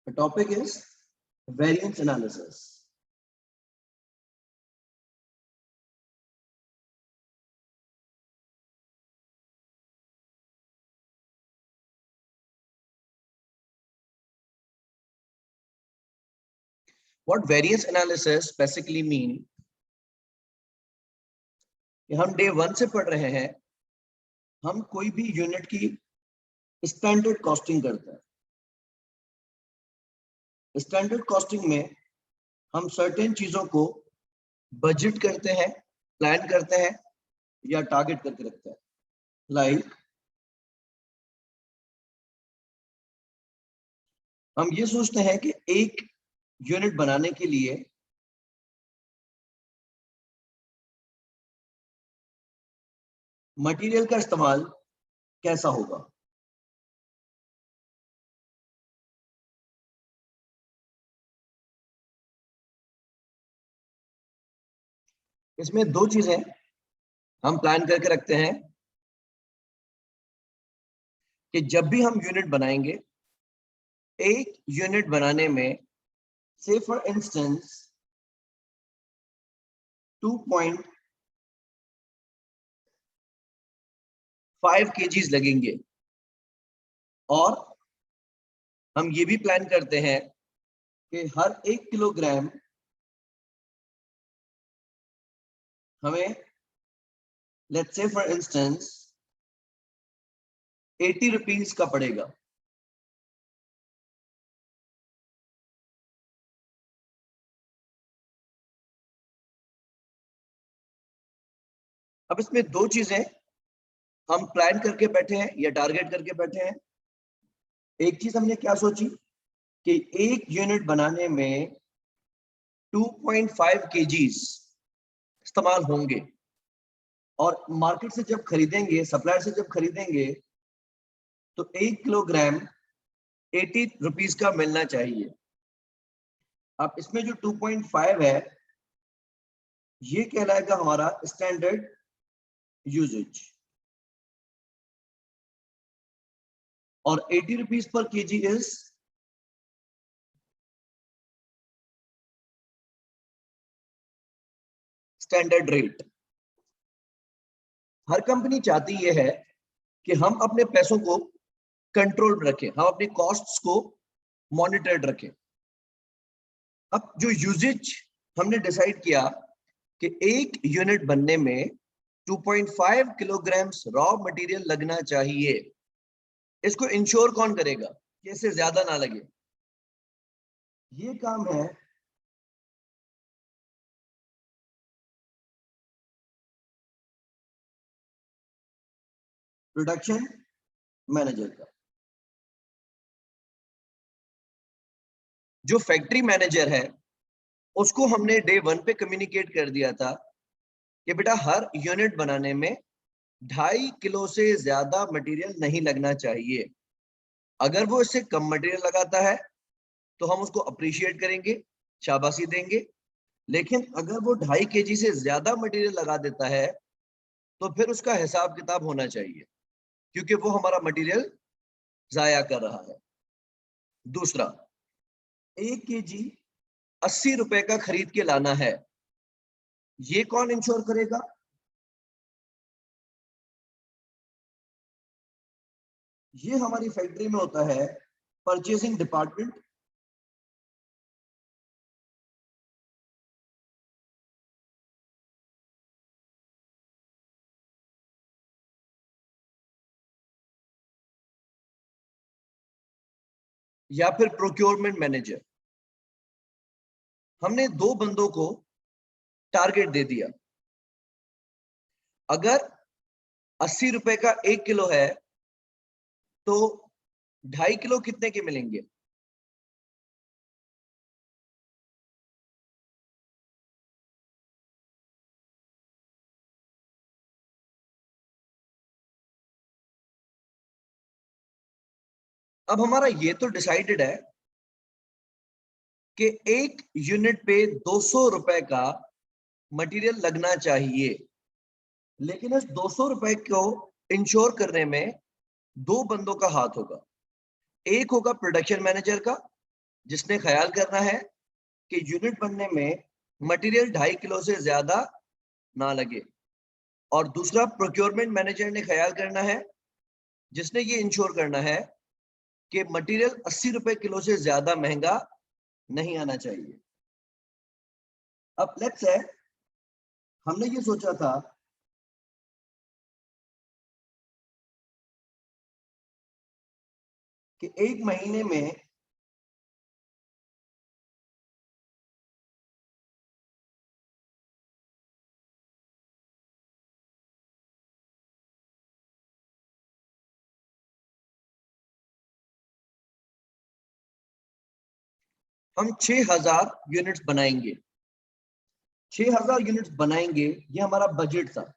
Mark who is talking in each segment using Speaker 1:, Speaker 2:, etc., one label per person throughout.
Speaker 1: The topic is variance analysis. What variance analysis basically mean? कि हम day 1 से पढ़ रहे हैं, हम कोई भी यूनिट की स्टैंडर्ड कॉस्टिंग करते हैं। स्टैंडर्ड कॉस्टिंग में हम सर्टेन चीजों को बजट करते हैं, प्लान करते हैं या टारगेट करके रखते हैं। लाइक हम ये सोचते हैं कि एक यूनिट बनाने के लिए मटेरियल का इस्तेमाल कैसा होगा। इसमें दो चीजें हम प्लान करके रखते हैं कि जब भी हम यूनिट बनाएंगे, एक यूनिट बनाने में से फॉर इंस्टेंस 2.5 kgs लगेंगे, और हम ये भी प्लान करते हैं कि हर 1 किलोग्राम हमें let's say for instance 80 rupees का पड़ेगा। अब इसमें दो चीजें हम प्लान करके बैठे हैं या टारगेट करके बैठे हैं। एक चीज हमने क्या सोची कि एक यूनिट बनाने में 2.5 kgs इस्तेमाल होंगे, और मार्केट से जब खरीदेंगे, सप्लायर से जब खरीदेंगे, तो 1 किलोग्राम 80 रुपीज का मिलना चाहिए। अब इसमें जो 2.5 है, ये कहलाएगा हमारा स्टैंडर्ड यूजेज, और 80 rupees per KG is standard rate. Her company चाहती ये है कि हम अपने पैसों को कंट्रोल में रखें, हम अपनी कॉस्ट्स को मॉनिटर्ड रखें। अब जो यूजेज हमने डिसाइड किया कि एक यूनिट बनने में 2.5 किलोग्राम रॉ मटेरियल लगना चाहिए, इसको इंश्योर कौन करेगा कि इससे ज्यादा ना लगे? ये काम है प्रोडक्शन मैनेजर का। जो फैक्ट्री मैनेजर है, उसको हमने डे 1 पे कम्युनिकेट कर दिया था कि बेटा हर यूनिट बनाने में 2.5 किलो से ज्यादा मटेरियल नहीं लगना चाहिए। अगर वो इससे कम मटेरियल लगाता है तो हम उसको अप्रिशिएट करेंगे, शाबाशी देंगे। लेकिन अगर वो 2.5 kg से ज्यादा मटेरियल लगा देता है तो फिर उसका हिसाब किताब होना चाहिए, क्योंकि वो हमारा मटेरियल जाया कर रहा है। दूसरा, 1 kg 80 रुपए का खरीद के लाना है, ये कौन इंश्योर करेगा? ये हमारी फैक्ट्री में होता है परचेसिंग डिपार्टमेंट, या फिर प्रोक्योरमेंट मैनेजर। हमने दो बंदों को टारगेट दे दिया। अगर 80 रुपए का 1 किलो है तो 2.5 किलो कितने के मिलेंगे? अब हमारा ये तो डिसाइडेड है कि एक यूनिट पे 200 रुपए का मटेरियल लगना चाहिए, लेकिन इस 200 रुपए को इंश्योर करने में दो बंदों का हाथ होगा। एक होगा प्रोडक्शन मैनेजर का, जिसने ख्याल करना है कि यूनिट बनने में मटेरियल 2.5 किलो से ज्यादा ना लगे। और दूसरा प्रोक्योरमेंट मैनेजर ने ख्याल करना है, जिसने ये इंश्योर करना है कि मटेरियल 80 रुपए किलो से ज्यादा महंगा नहीं आना चाहिए। अब लेट्स से हमने ये सोचा था कि एक महीने में हम 6000 यूनिट्स बनाएंगे। 6000 यूनिट्स बनाएंगे, ये हमारा बजट था।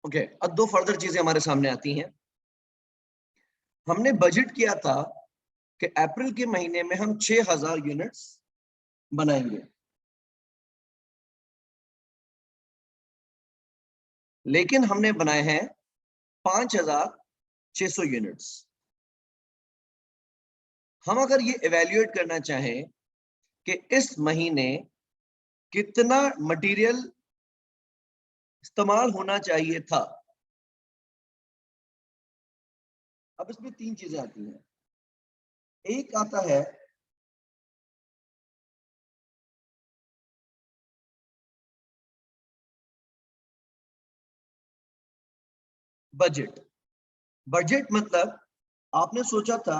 Speaker 1: ओके, अब दो फर्दर चीजें हमारे सामने आती हैं। हमने बजट किया था कि अप्रैल के महीने में हम 6000 यूनिट्स बनाएंगे, लेकिन हमने बनाए हैं 5600 यूनिट्स। हम अगर ये इवेल्युएट करना चाहें कि इस महीने कितना मटेरियल इस्तेमाल होना चाहिए था, अब इसमें तीन चीजें आती हैं। एक आता है बजट। बजट मतलब आपने सोचा था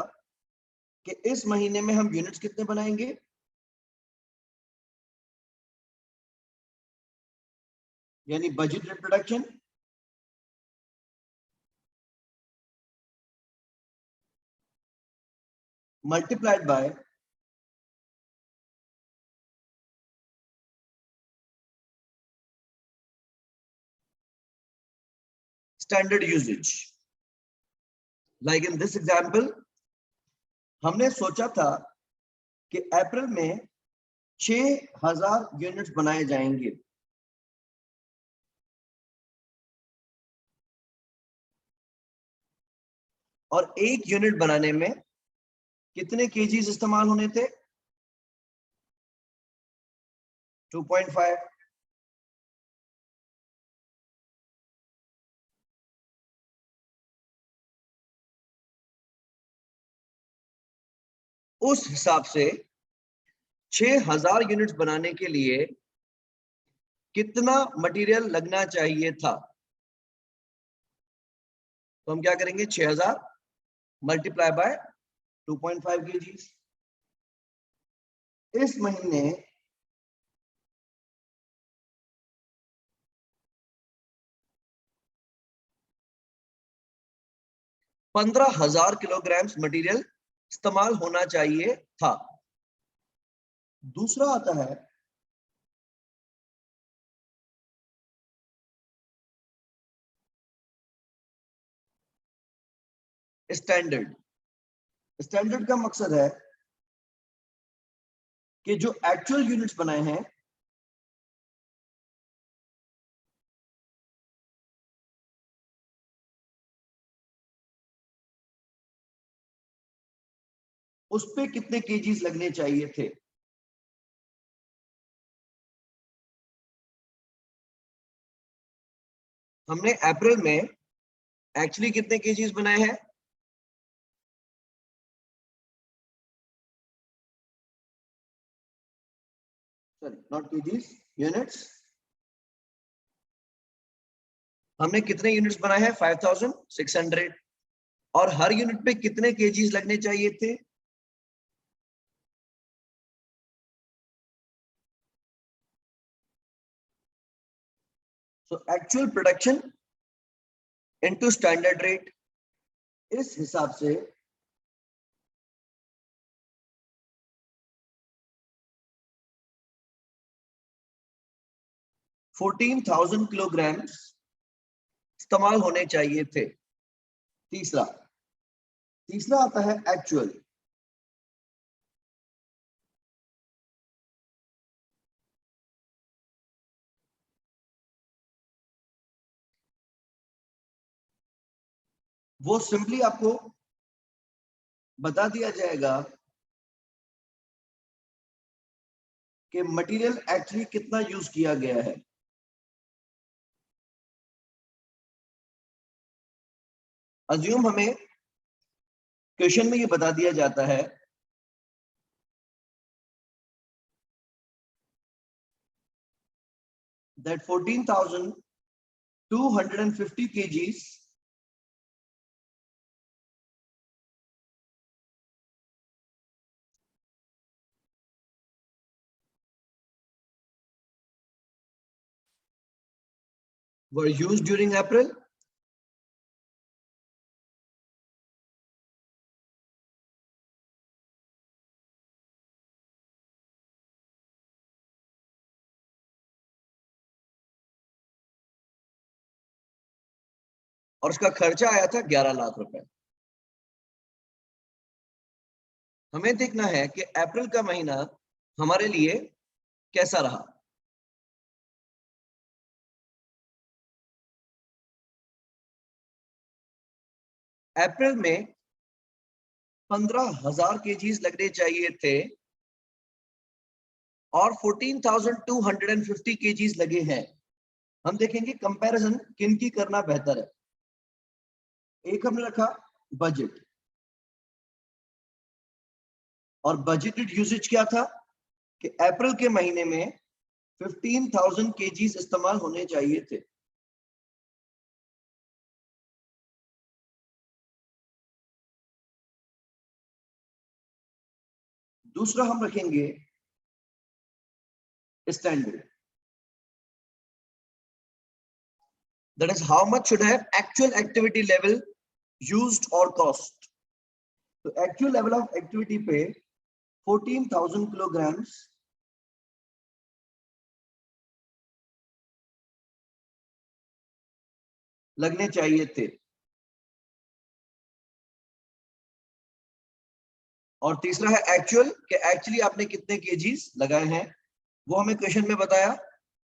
Speaker 1: कि इस महीने में हम यूनिट्स कितने बनाएंगे, यानी budget production multiplied by standard usages. Like in this example, हमने सोचा था कि अप्रैल में 6000 यूनिट्स बनाए जाएंगे, और एक यूनिट बनाने में कितने केजीज इस्तेमाल होने थे, 2.5। उस हिसाब से 6000 यूनिट्स बनाने के लिए कितना मटेरियल लगना चाहिए था, तो हम क्या करेंगे, 6000 मल्टीप्लाई बाय 2.5 केजी। इस महीने 15,000 किलोग्राम मटेरियल इस्तेमाल होना चाहिए था। दूसरा आता है स्टैंडर्ड। स्टैंडर्ड का मकसद है कि जो एक्चुअल यूनिट्स बनाए हैं उस पे कितने केजीज लगने चाहिए थे। हमने अप्रैल में एक्चुअली कितने केजीज बनाए हैं, सॉरी नॉट केजीज, यूनिट्स। हमने कितने यूनिट्स बनाए हैं, 5600। और हर यूनिट पे कितने केजीज लगने चाहिए थे, so actual production into standard rate, इस हिसाब से 14,000 किलोग्राम इस्तेमाल होने चाहिए थे। तीसरा आता है एक्चुअल। वो सिंपली आपको बता दिया जाएगा कि मटेरियल एक्चुअली कितना यूज किया गया है। अज्यूम हमें क्वेश्चन में ये बता दिया जाता है that 14,250 kgs were used during April. और उसका खर्चा आया था 11 लाख रुपए। हमें देखना है कि अप्रैल का महीना हमारे लिए कैसा रहा। अप्रैल में 15,000 केजीज लगने चाहिए थे और 14,250 केजीज लगे हैं। हम देखेंगे कंपैरिजन किन की करना बेहतर है। एक हमने रखा बजट, और बजटेड यूसेज क्या था कि अप्रैल के महीने में 15,000 केजीज इस्तेमाल होने चाहिए थे। दूसरा हम रखेंगे standard, that is how much should have actual activity level used or cost. तो actual level of activity पे 14,000 kilograms लगने चाहिए थे। और तीसरा है एक्चुअल, कि एक्चुअली आपने कितने केजीज लगाए हैं। वो हमें क्वेश्चन में बताया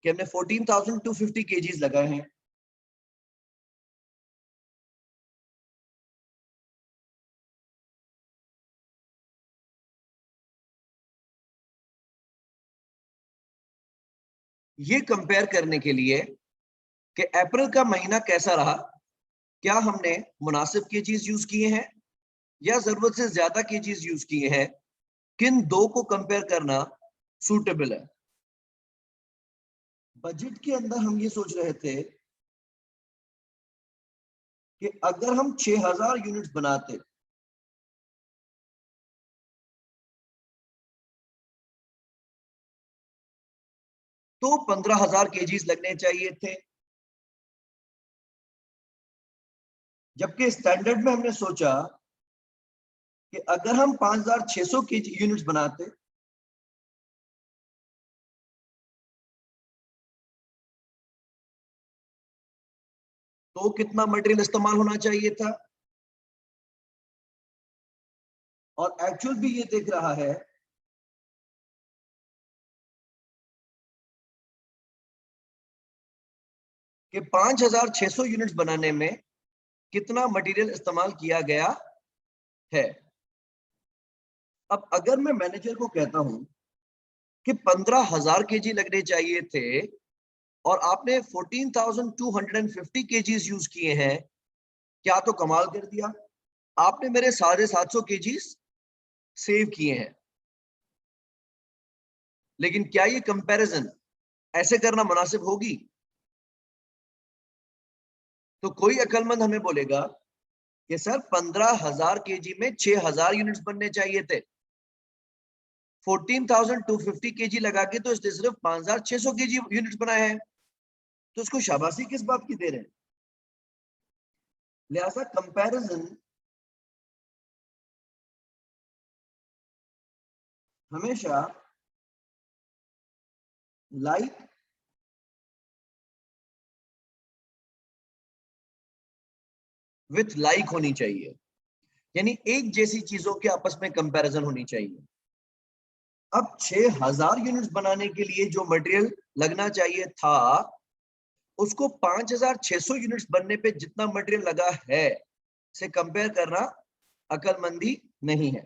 Speaker 1: कि हमने 14,250 केजीज लगाए हैं। ये कंपेयर करने के लिए कि अप्रैल का महीना कैसा रहा, क्या हमने मुनासिब केजीज यूज किए हैं या जरूरत से ज्यादा केजीज यूज किए हैं, किन दो को कंपेयर करना सूटेबल है। बजट के अंदर हम ये सोच रहे थे कि अगर हम 6,000 यूनिट्स बनाते तो 15,000 केजीज लगने चाहिए थे, जबकि स्टैंडर्ड में हमने सोचा कि अगर हम 5,600 केजी यूनिट्स बनाते तो कितना मटेरियल इस्तेमाल होना चाहिए था। और एक्चुअल भी ये देख रहा है कि 5,600 यूनिट्स बनाने में कितना मटेरियल इस्तेमाल किया गया है। अब अगर मैं मैनेजर को कहता हूं कि 15,000 केजी लगने चाहिए थे और आपने 14,250 केजीज यूज किए हैं, क्या तो कमाल कर दिया, आपने मेरे 750 केजीज सेव किए हैं। लेकिन क्या ये कंपैरिजन ऐसे करना मुनासिब होगी? तो कोई अक्लमंद हमें बोलेगा कि सर 15,000 केजी में 6,000 यूनिट्स बनने चाहिए थे, 14,250 केजी लगा के तो इसने सिर्फ 5,600 केजी यूनिट्स बनाए हैं, तो उसको शाबाशी किस बात की दे रहे हैं। लिहाजा कंपैरिजन हमेशा लाइक विथ लाइक होनी चाहिए, यानी एक जैसी चीजों के आपस में कंपैरिजन होनी चाहिए। अब 6000 यूनिट्स बनाने के लिए जो मटेरियल लगना चाहिए था, उसको 5600 यूनिट्स बनने पे जितना मटेरियल लगा है से कंपेयर करना अकलमंदी नहीं है।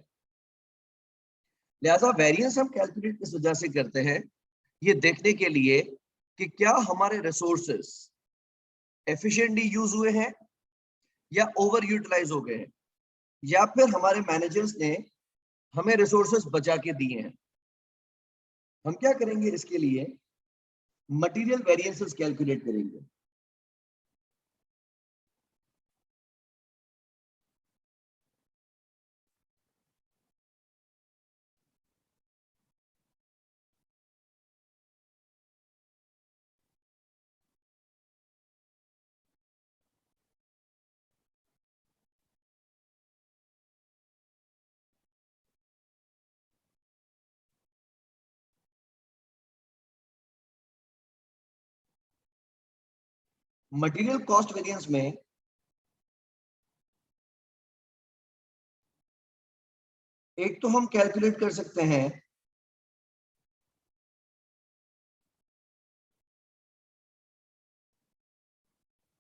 Speaker 1: लिहाजा वेरिएंस हम कैलकुलेट किस वजह से करते हैं, ये देखने के लिए कि क्या हमारे रिसोर्सेस एफिशिएंटली यूज हुए हैं या ओवर यूटिलाइज हो गए हैं, या फिर हमारे मैनेजर्स ने हमें रिसोर्सेस बचा के दिए हैं। हम क्या करेंगे, इसके लिए मटेरियल वेरिएंसेस कैलकुलेट करेंगे। मटेरियल कॉस्ट वेरिएंस में एक तो हम कैलकुलेट कर सकते हैं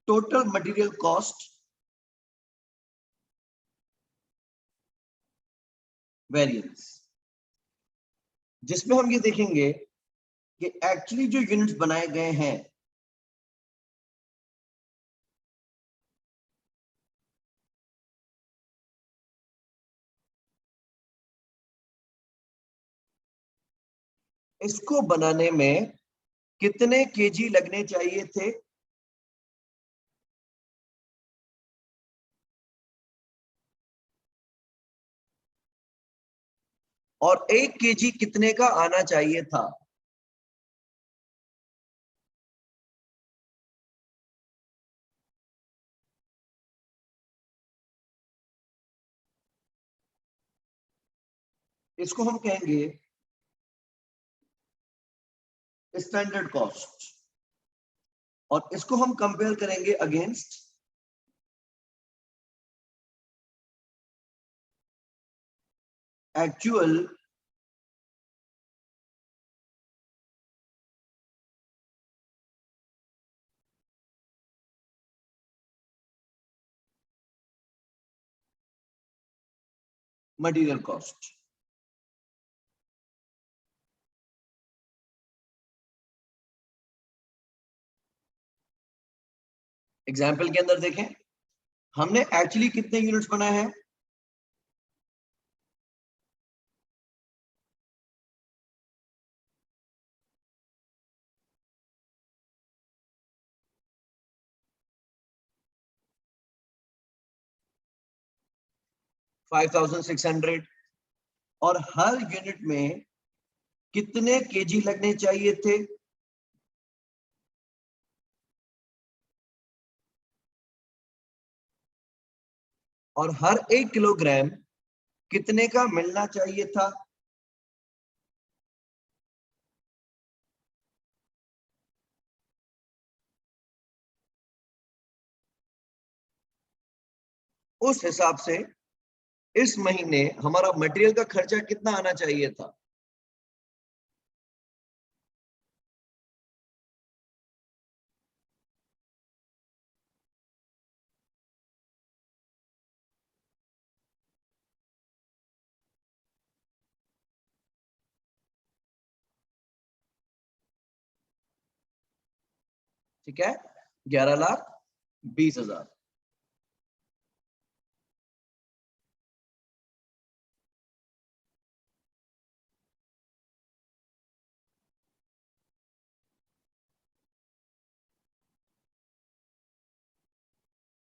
Speaker 1: टोटल मटेरियल कॉस्ट वेरिएंस, जिसमें हम ये देखेंगे कि एक्चुअली जो यूनिट्स बनाए गए हैं इसको बनाने में कितने केजी लगने चाहिए थे, और 1 केजी कितने का आना चाहिए था। इसको हम कहेंगे स्टैंडर्ड कॉस्ट, और इसको हम कंपेयर करेंगे against actual material cost. Example के अंदर देखें, हमने एक्चुअली कितने यूनिट्स बनाए हैं, 5600, और हर यूनिट में कितने केजी लगने चाहिए थे, और हर 1 किलोग्राम कितने का मिलना चाहिए था। उस हिसाब से इस महीने हमारा मटेरियल का खर्चा कितना आना चाहिए था। ठीक है, 11,20,000।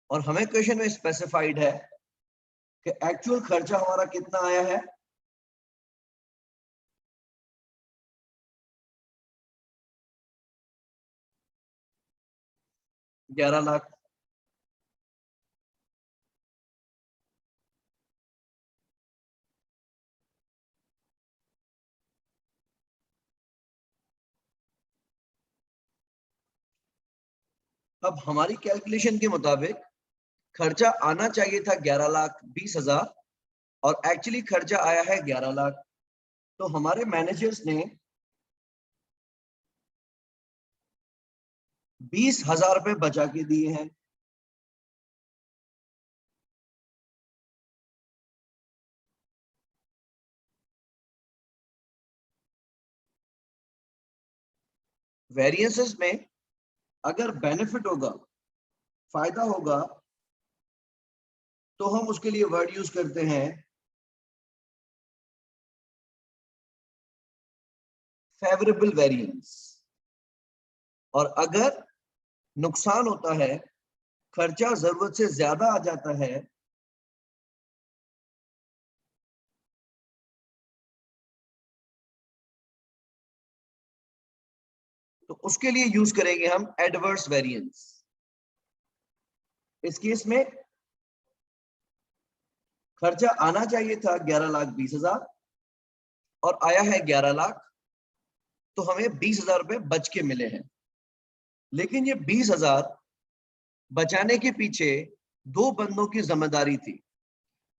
Speaker 1: और हमें क्वेश्चन में स्पेसिफाइड है कि एक्चुअल खर्चा हमारा कितना आया है, $11,00,000। अब हमारी कैलकुलेशन के मुताबिक खर्चा आना चाहिए था 11,20,000 और एक्चुअली खर्चा आया है 11 लाख। तो हमारे मैनेजर्स ने 20,000 रुपए बचा के दिए हैं। वेरिएंसेस में अगर बेनिफिट होगा, फायदा होगा, तो हम उसके लिए वर्ड यूज करते हैं फेवरेबल वेरिएंस। और अगर नुकसान होता है, खर्चा जरूरत से ज्यादा आ जाता है, तो उसके लिए यूज करेंगे हम एडवर्स वेरिएंस। इस केस में खर्चा आना चाहिए था 11,20,000 और आया है 11 लाख, तो हमें 20,000 रुपए बच के मिले हैं। लेकिन ये 20,000 बचाने के पीछे दो बंदों की जिम्मेदारी थी।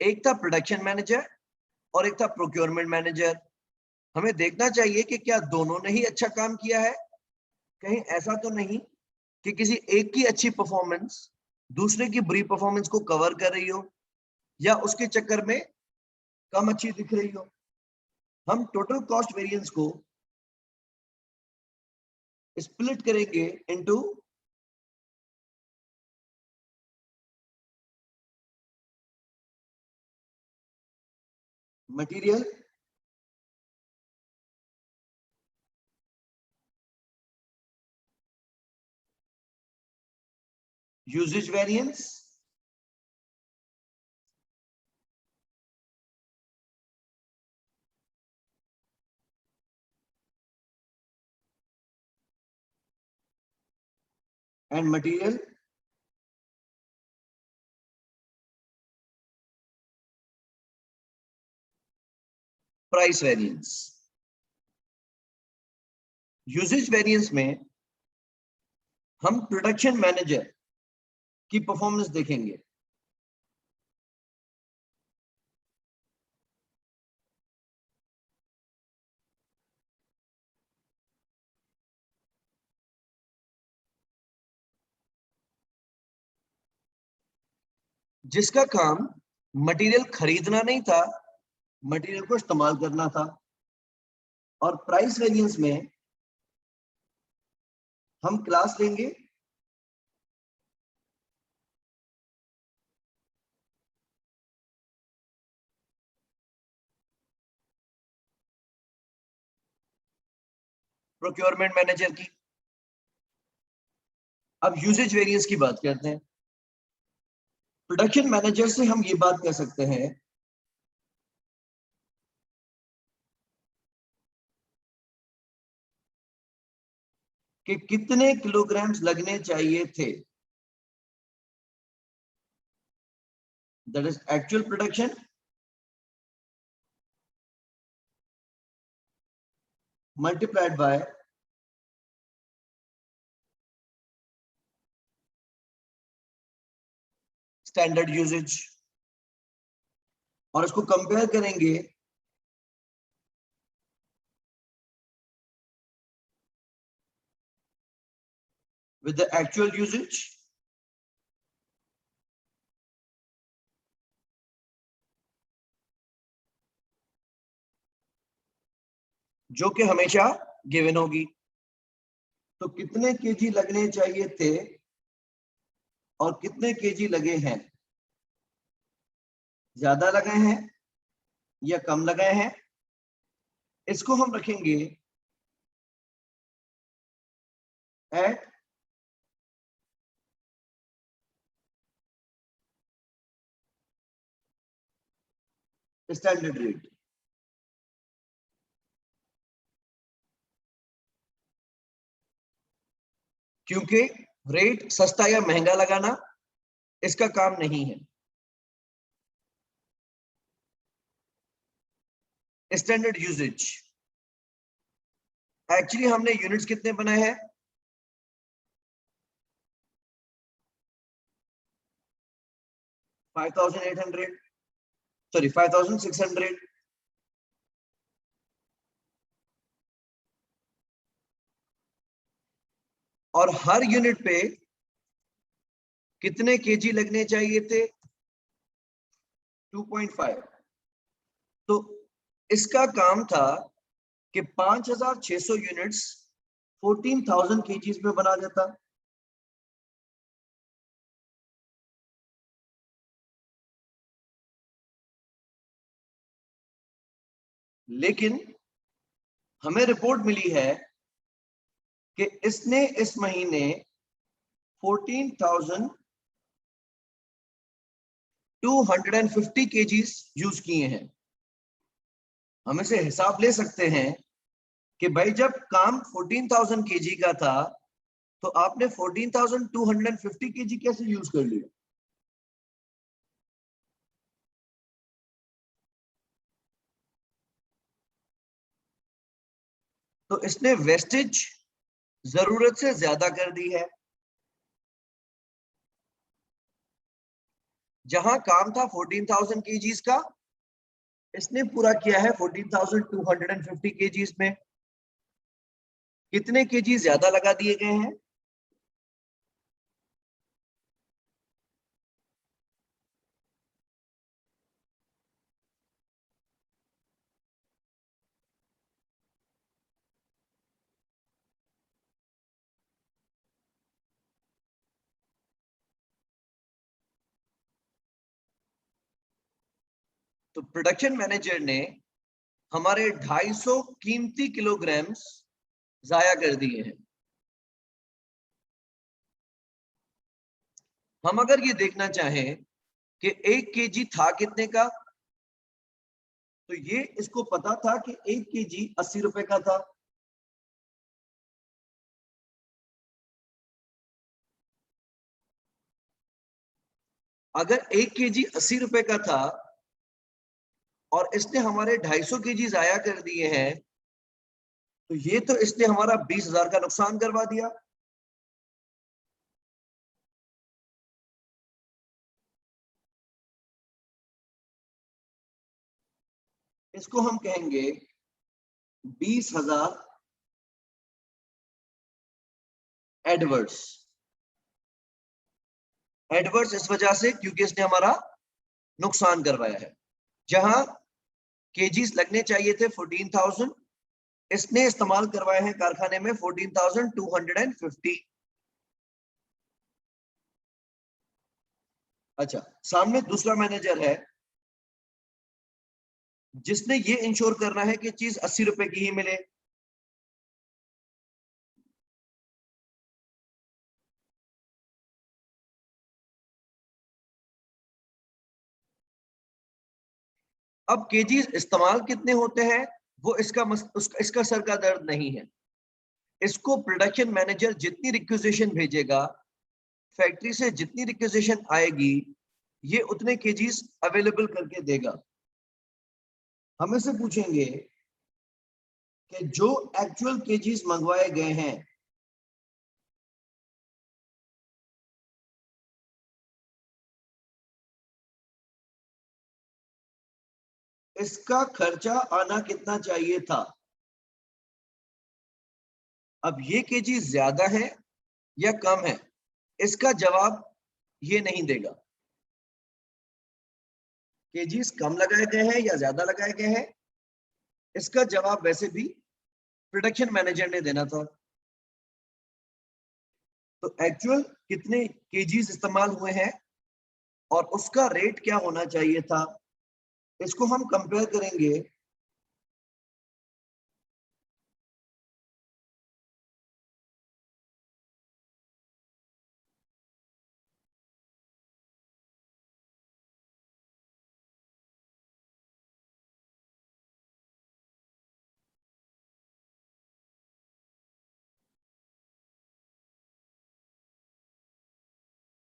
Speaker 1: एक था प्रोडक्शन मैनेजर और एक था प्रोक्योरमेंट मैनेजर। हमें देखना चाहिए कि क्या दोनों ने ही अच्छा काम किया है। कहीं ऐसा तो नहीं कि किसी एक की अच्छी परफॉर्मेंस दूसरे की बुरी परफॉर्मेंस को कवर कर रही हो या उसके चक्कर में कम अच्छी दिख रही हो। हम टोटल कॉस्ट वेरिएंस को स्प्लिट करेंगे into material, usages variance and material price variance. Usages variance में हम प्रोडक्शन मैनेजर की परफॉर्मेंस देखेंगे। जिसका काम मटेरियल खरीदना नहीं था, मटेरियल को इस्तेमाल करना था। और प्राइस वेरिएंस में हम क्लास लेंगे प्रोक्योरमेंट मैनेजर की। अब यूजेज वेरिएंस की बात करते हैं। प्रोडक्शन मैनेजर से हम ये बात कह सकते हैं कि कितने किलोग्राम्स लगने चाहिए थे, that is actual production multiplied by standard usages. और इसको कंपेयर करेंगे विद द एक्चुअल यूजेज, जो कि हमेशा गिवन होगी। तो कितने केजी लगने चाहिए थे और कितने केजी लगे हैं, ज्यादा लगे हैं या कम लगे हैं, इसको हम रखेंगे एट स्टैंडर्ड रेट। क्योंकि रेट सस्ता या महंगा लगाना इसका काम नहीं है। स्टैंडर्ड यूजेज एक्चुअली हमने यूनिट्स कितने बनाए हैं, 5800, सॉरी 5600, और हर यूनिट पे कितने केजी लगने चाहिए थे? 2.5। तो इसका काम था कि 5600 यूनिट्स 14,000 केजीज में बना देता। लेकिन हमें रिपोर्ट मिली है कि इसने इस महीने 14,250 केजीज यूज किए हैं। हम इसे हिसाब ले सकते हैं कि भाई जब काम 14,000 केजी का था तो आपने 14,250 केजी कैसे यूज कर लिया? तो इसने वेस्टेज जरूरत से ज्यादा कर दी है। जहां काम था 14,000 केजीज का, इसने पूरा किया है 14,250 केजीज में। कितने केजी ज्यादा लगा दिए गए हैं? तो प्रोडक्शन मैनेजर ने हमारे 250 कीमती किलोग्राम्स जाया कर दिए हैं। हम अगर ये देखना चाहें कि 1 केजी था कितने का, तो ये इसको पता था कि 1 केजी 80 रुपए का था। अगर 1 केजी 80 रुपए का था और इसने हमारे 250 केजी जाया कर दिए हैं, तो ये तो इसने हमारा 20,000 का नुकसान करवा दिया। इसको हम कहेंगे 20,000 एडवर्स। एडवर्स इस वजह से क्योंकि इसने हमारा नुकसान करवाया है। जहां केजीस लगने चाहिए थे 14,000, इसने इस्तेमाल करवाए हैं कारखाने में 14,250। अच्छा, सामने दूसरा मैनेजर है जिसने ये इंश्योर करना है कि चीज 80 रुपए की ही मिले। अब केजीज इस्तेमाल कितने होते हैं वो इसका सर का दर्द नहीं है। इसको प्रोडक्शन मैनेजर जितनी रिक्विजिशन भेजेगा, फैक्ट्री से जितनी रिक्विजिशन आएगी, ये उतने केजीज अवेलेबल करके देगा। हम इससे पूछेंगे कि जो एक्चुअल केजीज मंगवाए गए हैं, इसका खर्चा आना कितना चाहिए था? अब ये केजी ज्यादा है या कम है, इसका जवाब ये नहीं देगा। केजीज कम लगाए गए हैं या ज्यादा लगाए गए हैं, इसका जवाब वैसे भी प्रोडक्शन मैनेजर ने देना था। तो एक्चुअल कितने केजीज इस्तेमाल हुए हैं और उसका रेट क्या होना चाहिए था, इसको हम कंपेयर करेंगे।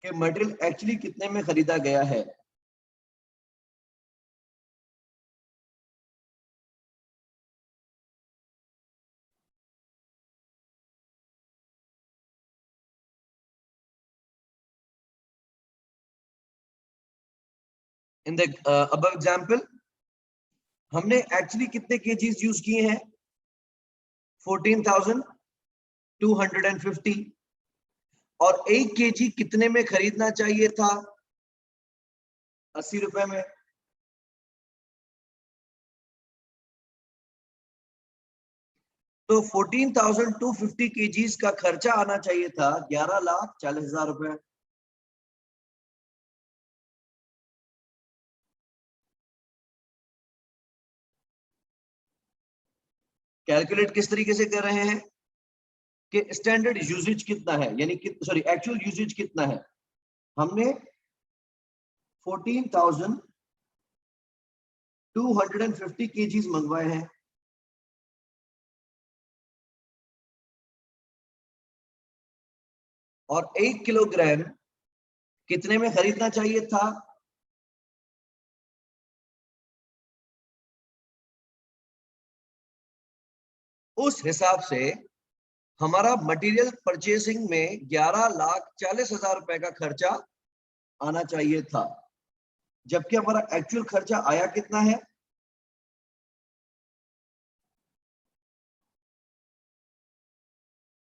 Speaker 1: कि मटेरियल एक्चुअली कितने में खरीदा गया है। इन द अबव एग्जांपल हमने एक्चुअली कितने केजीज यूज किए हैं? 14,250। और 1 केजी कितने में खरीदना चाहिए था? 80 रुपए में। तो 14,250 केजीज का खर्चा आना चाहिए था 11,40,000 रुपए। कैलकुलेट किस तरीके से कर रहे हैं कि स्टैंडर्ड यूजेज कितना है, यानी कि सॉरी एक्चुअल यूजेज कितना है। हमने 14,250 केजीज मंगवाए हैं और 1 किलोग्राम कितने में खरीदना चाहिए था? उस हिसाब से हमारा मटेरियल परचेसिंग में 11,40,000 रुपए का खर्चा आना चाहिए था, जबकि हमारा एक्चुअल खर्चा आया कितना है?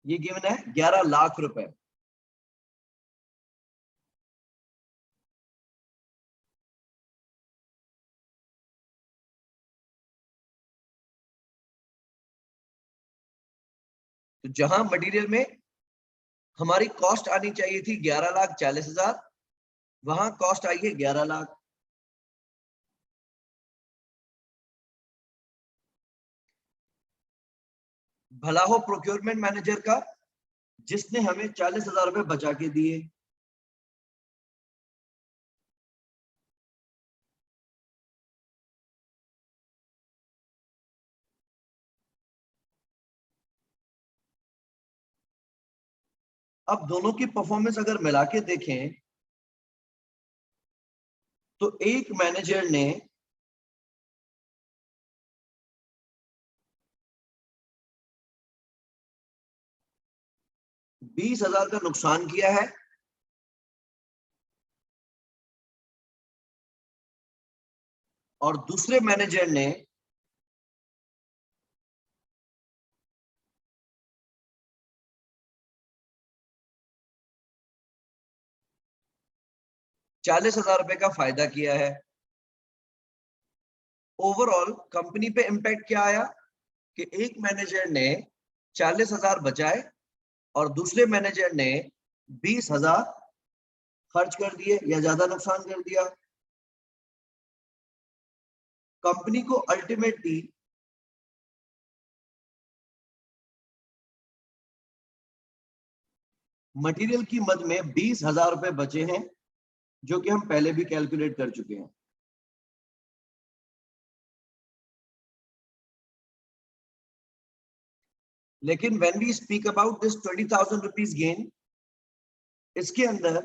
Speaker 1: ये गिवन है 11 लाख रुपए। तो जहां मटेरियल में हमारी कॉस्ट आनी चाहिए थी 11,40,000, वहां कॉस्ट आई है 11 लाख। भला हो प्रोक्योरमेंट मैनेजर का जिसने हमें 40,000 रुपए बचा के दिए। अब दोनों की परफॉर्मेंस अगर मिला के देखें तो एक मैनेजर ने 20,000 का नुकसान किया है और दूसरे मैनेजर ने 40,000 रुपए का फायदा किया है। ओवरऑल कंपनी पे इंपैक्ट क्या आया कि एक मैनेजर ने 40,000 बचाए और दूसरे मैनेजर ने 20,000 खर्च कर दिए या ज्यादा नुकसान कर दिया। कंपनी को अल्टीमेटली मटेरियल की मद में 20,000 रुपए बचे हैं, जो कि हम पहले भी कैलकुलेट कर चुके हैं। लेकिन when we speak about this 20,000 rupees gain, इसके अंदर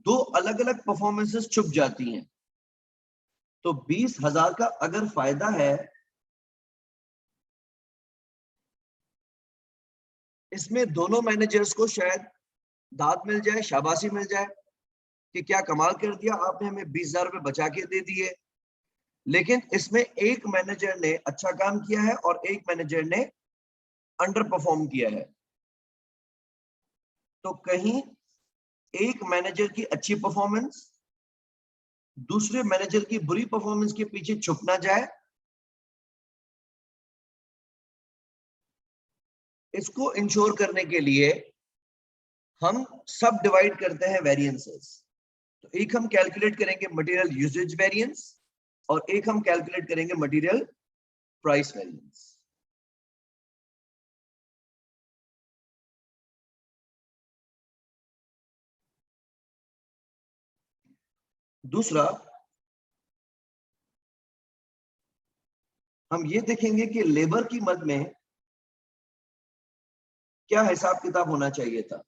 Speaker 1: दो अलग अलग परफॉर्मेंसेस छुप जाती हैं। तो 20,000 का अगर फायदा है, इसमें दोनों मैनेजर्स को शायद दाद मिल जाए, शाबाशी मिल जाए कि क्या कमाल कर दिया आपने, हमें 20,000 रुपए बचा के दे दिए। लेकिन इसमें एक मैनेजर ने अच्छा काम किया है और एक मैनेजर ने अंडर परफॉर्म किया है। तो कहीं एक मैनेजर की अच्छी परफॉर्मेंस दूसरे मैनेजर की बुरी परफॉर्मेंस के पीछे छुप ना जाए, इसको इंश्योर करने के लिए हम सब डिवाइड करते हैं वेरिएंसेस। तो एक हम कैलकुलेट करेंगे मटेरियल यूजेज वेरिएंस और एक हम कैलकुलेट करेंगे मटेरियल प्राइस वेरिएंस। दूसरा, हम ये देखेंगे कि लेबर की मद में क्या हिसाब किताब होना चाहिए था।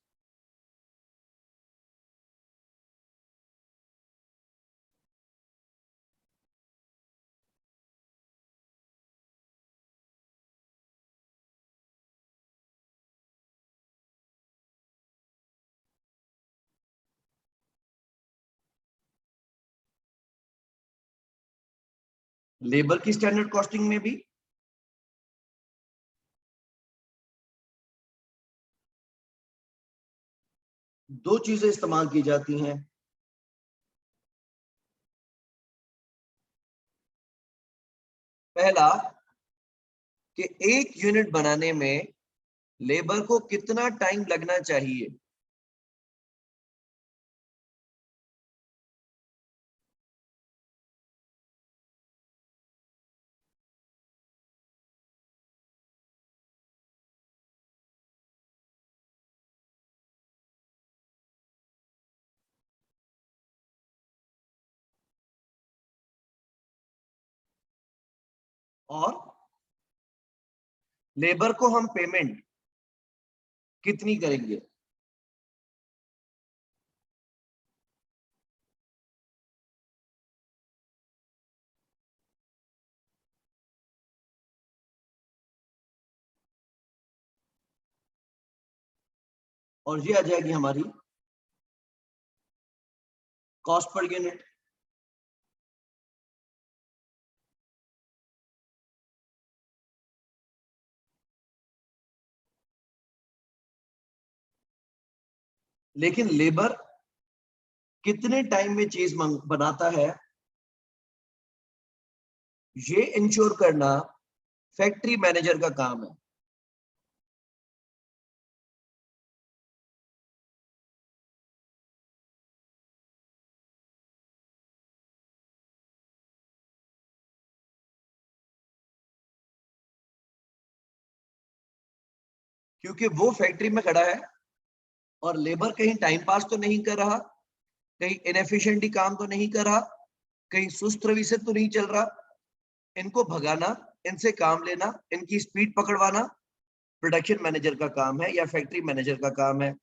Speaker 1: लेबर की स्टैंडर्ड कॉस्टिंग में भी दो चीजें इस्तेमाल की जाती हैं। पहला कि एक यूनिट बनाने में लेबर को कितना टाइम लगना चाहिए। और लेबर को हम पेमेंट कितनी करेंगे। और ये आ जाएगी हमारी कॉस्ट पर यूनिट। लेकिन लेबर कितने टाइम में चीज बनाता है, ये इंश्योर करना फैक्ट्री मैनेजर का काम है। क्योंकि वो फैक्ट्री में खड़ा है और लेबर कहीं टाइम पास तो नहीं कर रहा, कहीं इनएफिशिएंटली काम तो नहीं कर रहा, कहीं सुस्त रवि से तो नहीं चल रहा। इनको भगाना, इनसे काम लेना, इनकी स्पीड पकड़वाना प्रोडक्शन मैनेजर का काम है या फैक्ट्री मैनेजर का काम है।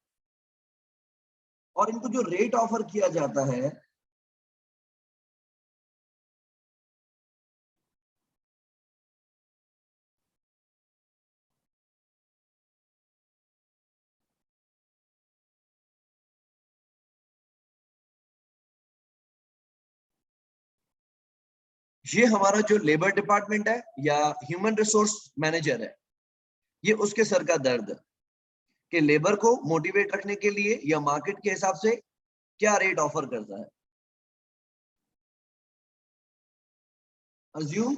Speaker 1: और इनको जो रेट ऑफर किया जाता है, ये हमारा जो लेबर डिपार्टमेंट है या ह्यूमन रिसोर्स मैनेजर है, ये उसके सर का दर्द है कि लेबर को मोटिवेट रखने के लिए या मार्केट के हिसाब से क्या रेट ऑफर करता है। अज्यूम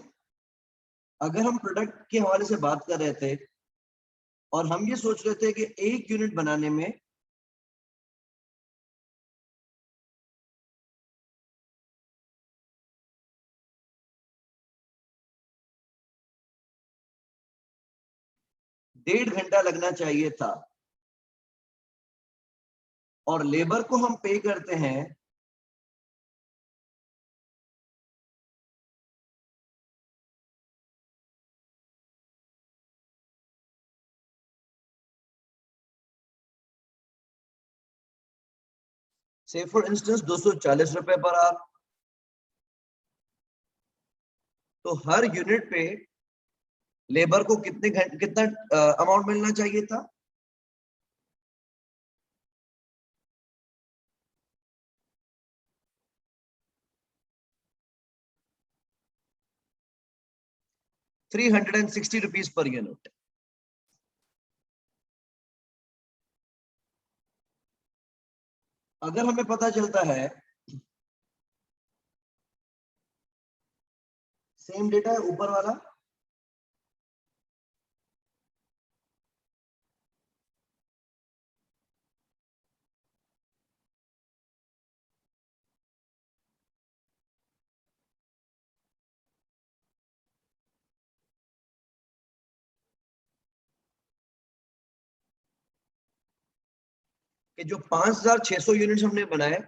Speaker 1: अगर हम प्रोडक्ट के हवाले से बात कर रहे थे और हम ये सोच रहे थे कि एक यूनिट बनाने में 1.5 घंटा लगना चाहिए था और लेबर को हम पे करते हैं 240 रुपए पर आवर, तो हर यूनिट पे लेबर को कितना अमाउंट मिलना चाहिए था। 360 रुपीज पर यूनिट। अगर हमें पता चलता है, सेम डेटा है ऊपर वाला, कि जो 5,600 यूनिट्स हमने बनाए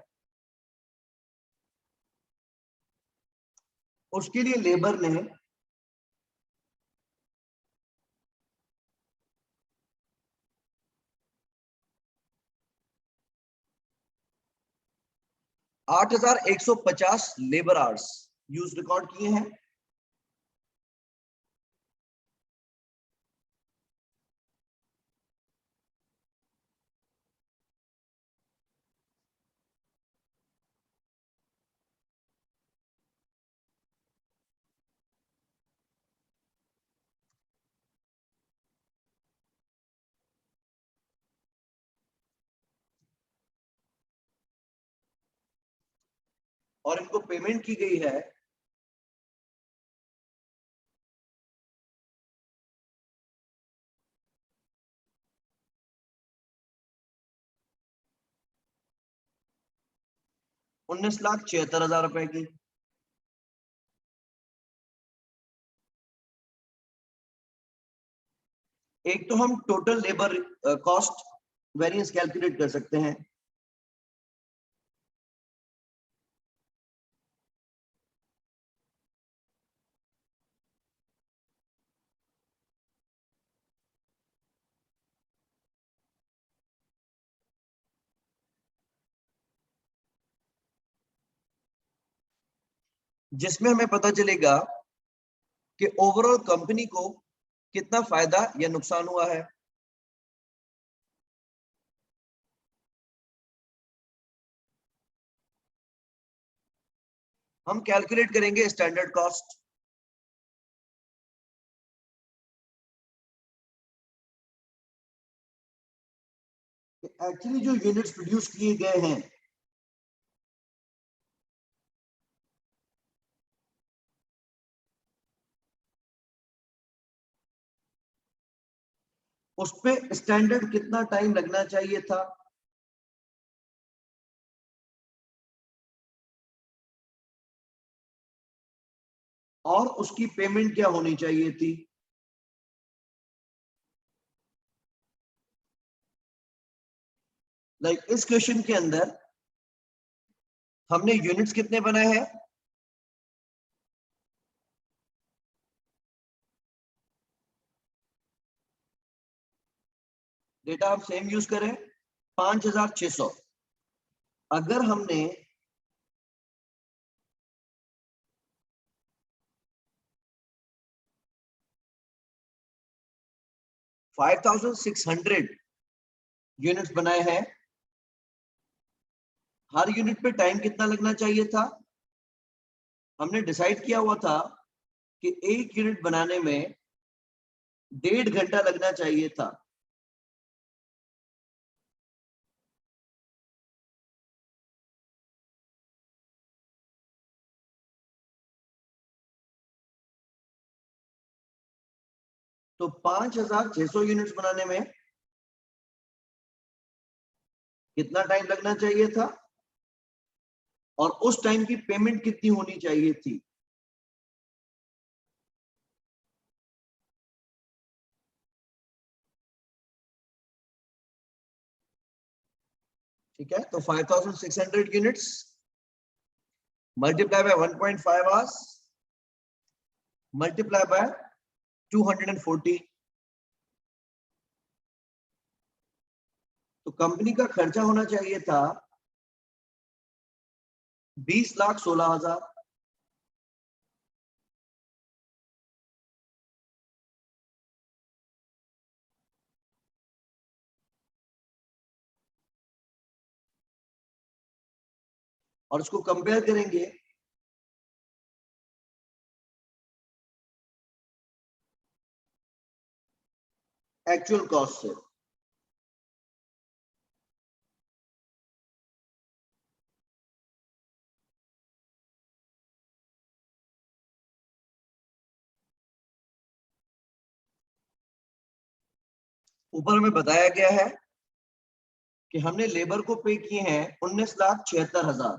Speaker 1: उसके लिए लेबर ने 8,150 लेबर आवर्स यूज रिकॉर्ड किए हैं। और इनको पेमेंट की गई है 19,76,000 रुपए की। एक तो हम total labour cost variance calculate कर सकते हैं। जिसमें हमें पता चलेगा कि ओवरऑल कंपनी को कितना फायदा या नुकसान हुआ है। हम कैलकुलेट करेंगे स्टैंडर्ड कॉस्ट। एक्चुअली जो यूनिट्स प्रोड्यूस किए गए हैं उस पे स्टैंडर्ड कितना टाइम लगना चाहिए था, और उसकी पेमेंट क्या होनी चाहिए थी। इस क्वेश्चन के अंदर हमने यूनिट्स कितने बनाए हैं, डेटा हम सेम यूज करें 5,600। अगर हमने 5,600 यूनिट्स बनाए हैं, हर यूनिट पे टाइम कितना लगना चाहिए था। हमने डिसाइड किया हुआ था कि एक यूनिट बनाने में 1.5 घंटा लगना चाहिए था। तो 5,600 यूनिट्स बनाने में कितना टाइम लगना चाहिए था, और उस टाइम की पेमेंट कितनी होनी चाहिए थी। ठीक है, तो 5,600 units multiply by 1.5 hours multiply by 240। तो कंपनी का खर्चा होना चाहिए था 20,16,000। और उसको कंपेयर करेंगे एक्चुअल कॉस्ट से। ऊपर में बताया गया है कि हमने लेबर को पे किए हैं 19,76,000।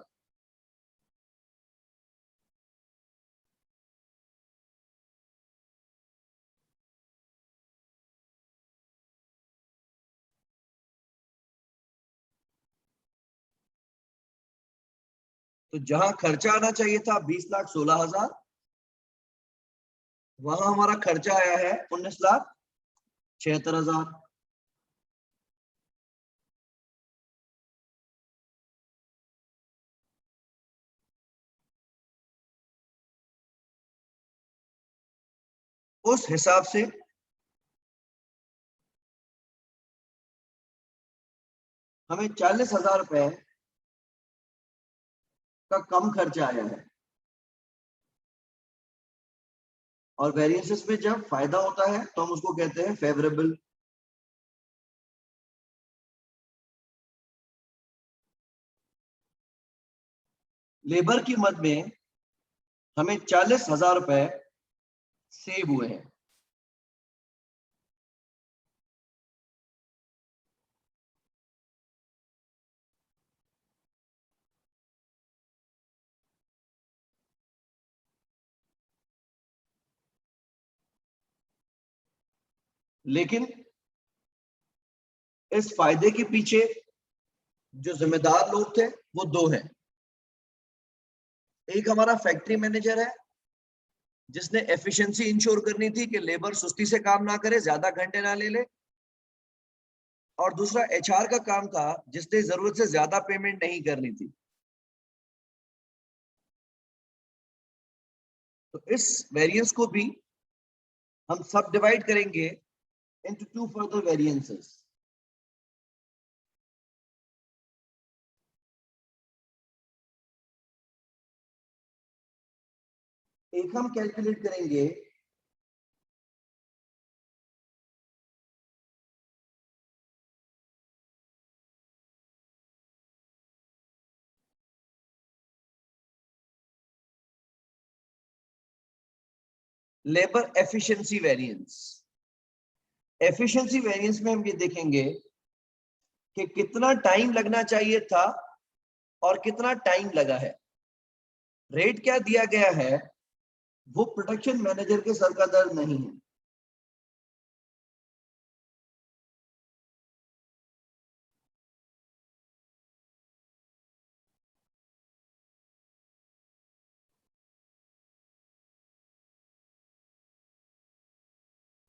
Speaker 1: तो जहां खर्चा आना चाहिए था 20,16,000, वहां हमारा खर्चा आया है 19,76,000। उस हिसाब से हमें 40,000 रुपए का कम खर्चा आया है। और वेरिएंसेस में जब फायदा होता है तो हम उसको कहते हैं फेवरेबल। लेबर की मद में हमें 40,000 रुपए सेव हुए हैं। लेकिन इस फायदे के पीछे जो जिम्मेदार लोग थे वो दो हैं। एक हमारा फैक्ट्री मैनेजर है जिसने एफिशिएंसी इंश्योर करनी थी कि लेबर सुस्ती से काम ना करे, ज्यादा घंटे ना ले ले। और दूसरा एचआर का काम था जिसने जरूरत से ज्यादा पेमेंट नहीं करनी थी। तो इस वेरिएंस को भी हम सब डिवाइड करेंगे into two further variances. एक हम कैलकुलेट करेंगे labour efficiency variance. Efficiency variance में हम ये देखेंगे कि कितना टाइम लगना चाहिए था और कितना टाइम लगा है। रेट क्या दिया गया है वो प्रोडक्शन मैनेजर के सर का दर्द नहीं है।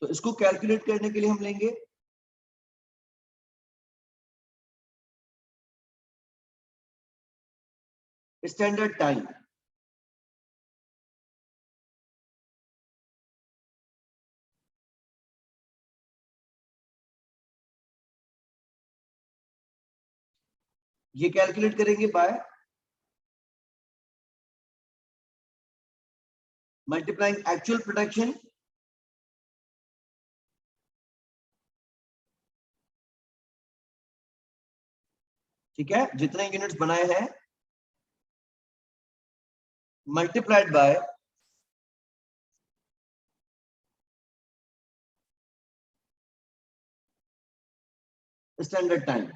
Speaker 1: तो इसको कैलकुलेट करने के लिए हम लेंगे स्टैंडर्ड टाइम। ये कैलकुलेट करेंगे बाय मल्टीप्लाइंग एक्चुअल प्रोडक्शन ठीक है, जितने यूनिट्स बनाए हैं मल्टीप्लाइड बाय स्टैंडर्ड टाइम,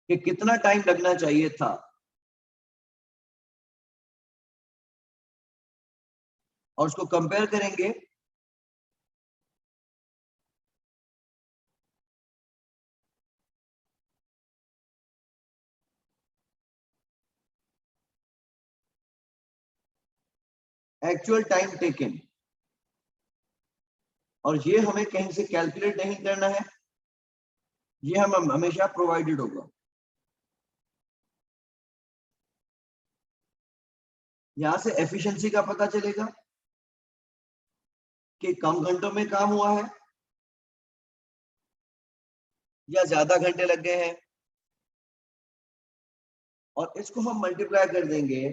Speaker 1: कि कितना टाइम लगना चाहिए था। और उसको कंपेयर करेंगे एक्चुअल टाइम टेकन। और ये हमें कहीं से कैलकुलेट नहीं करना है, ये हम हमेशा प्रोवाइडेड होगा। यहां से एफिशिएंसी का पता चलेगा कि कम घंटों में काम हुआ है या ज्यादा घंटे लग गए हैं। और इसको हम मल्टीप्लाई कर देंगे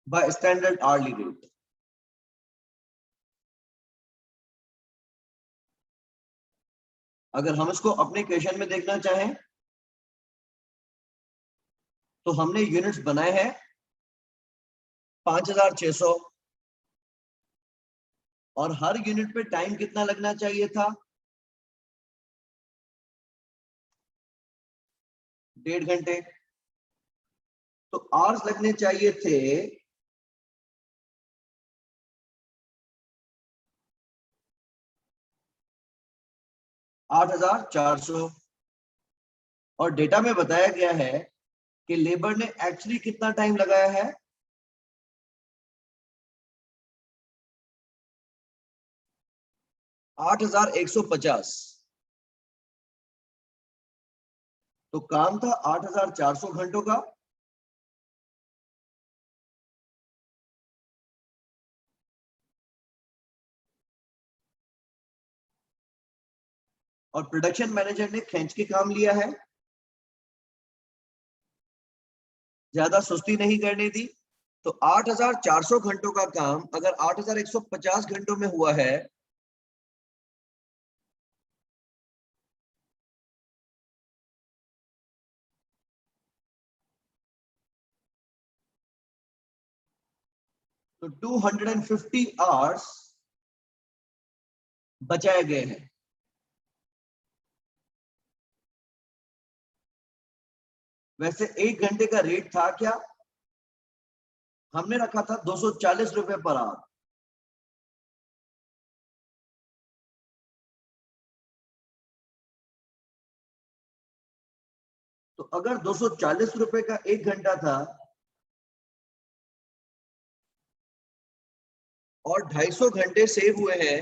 Speaker 1: बाय स्टैंडर्ड आवर्ली रेट। अगर हम इसको अपने इक्वेशन में देखना चाहें तो हमने यूनिट्स बनाए हैं 5,600 और हर यूनिट पे टाइम कितना लगना चाहिए था 1.5 घंटे। तो आवर्स लगने चाहिए थे 8,400 और डेटा में बताया गया है कि लेबर ने एक्चुअली कितना टाइम लगाया है 8,150। तो काम था 8,400 घंटों का और प्रोडक्शन मैनेजर ने खींच के काम लिया है ज्यादा सुस्ती नहीं करने दी। तो 8,400 घंटों का काम अगर 8,150 घंटों में हुआ है, तो 250 आवर्स बचाए गए हैं। वैसे 1 घंटे का रेट था क्या? हमने रखा था 240 रुपए पर आवर। तो अगर 240 रुपए का 1 घंटा था और 250 घंटे सेव हुए हैं,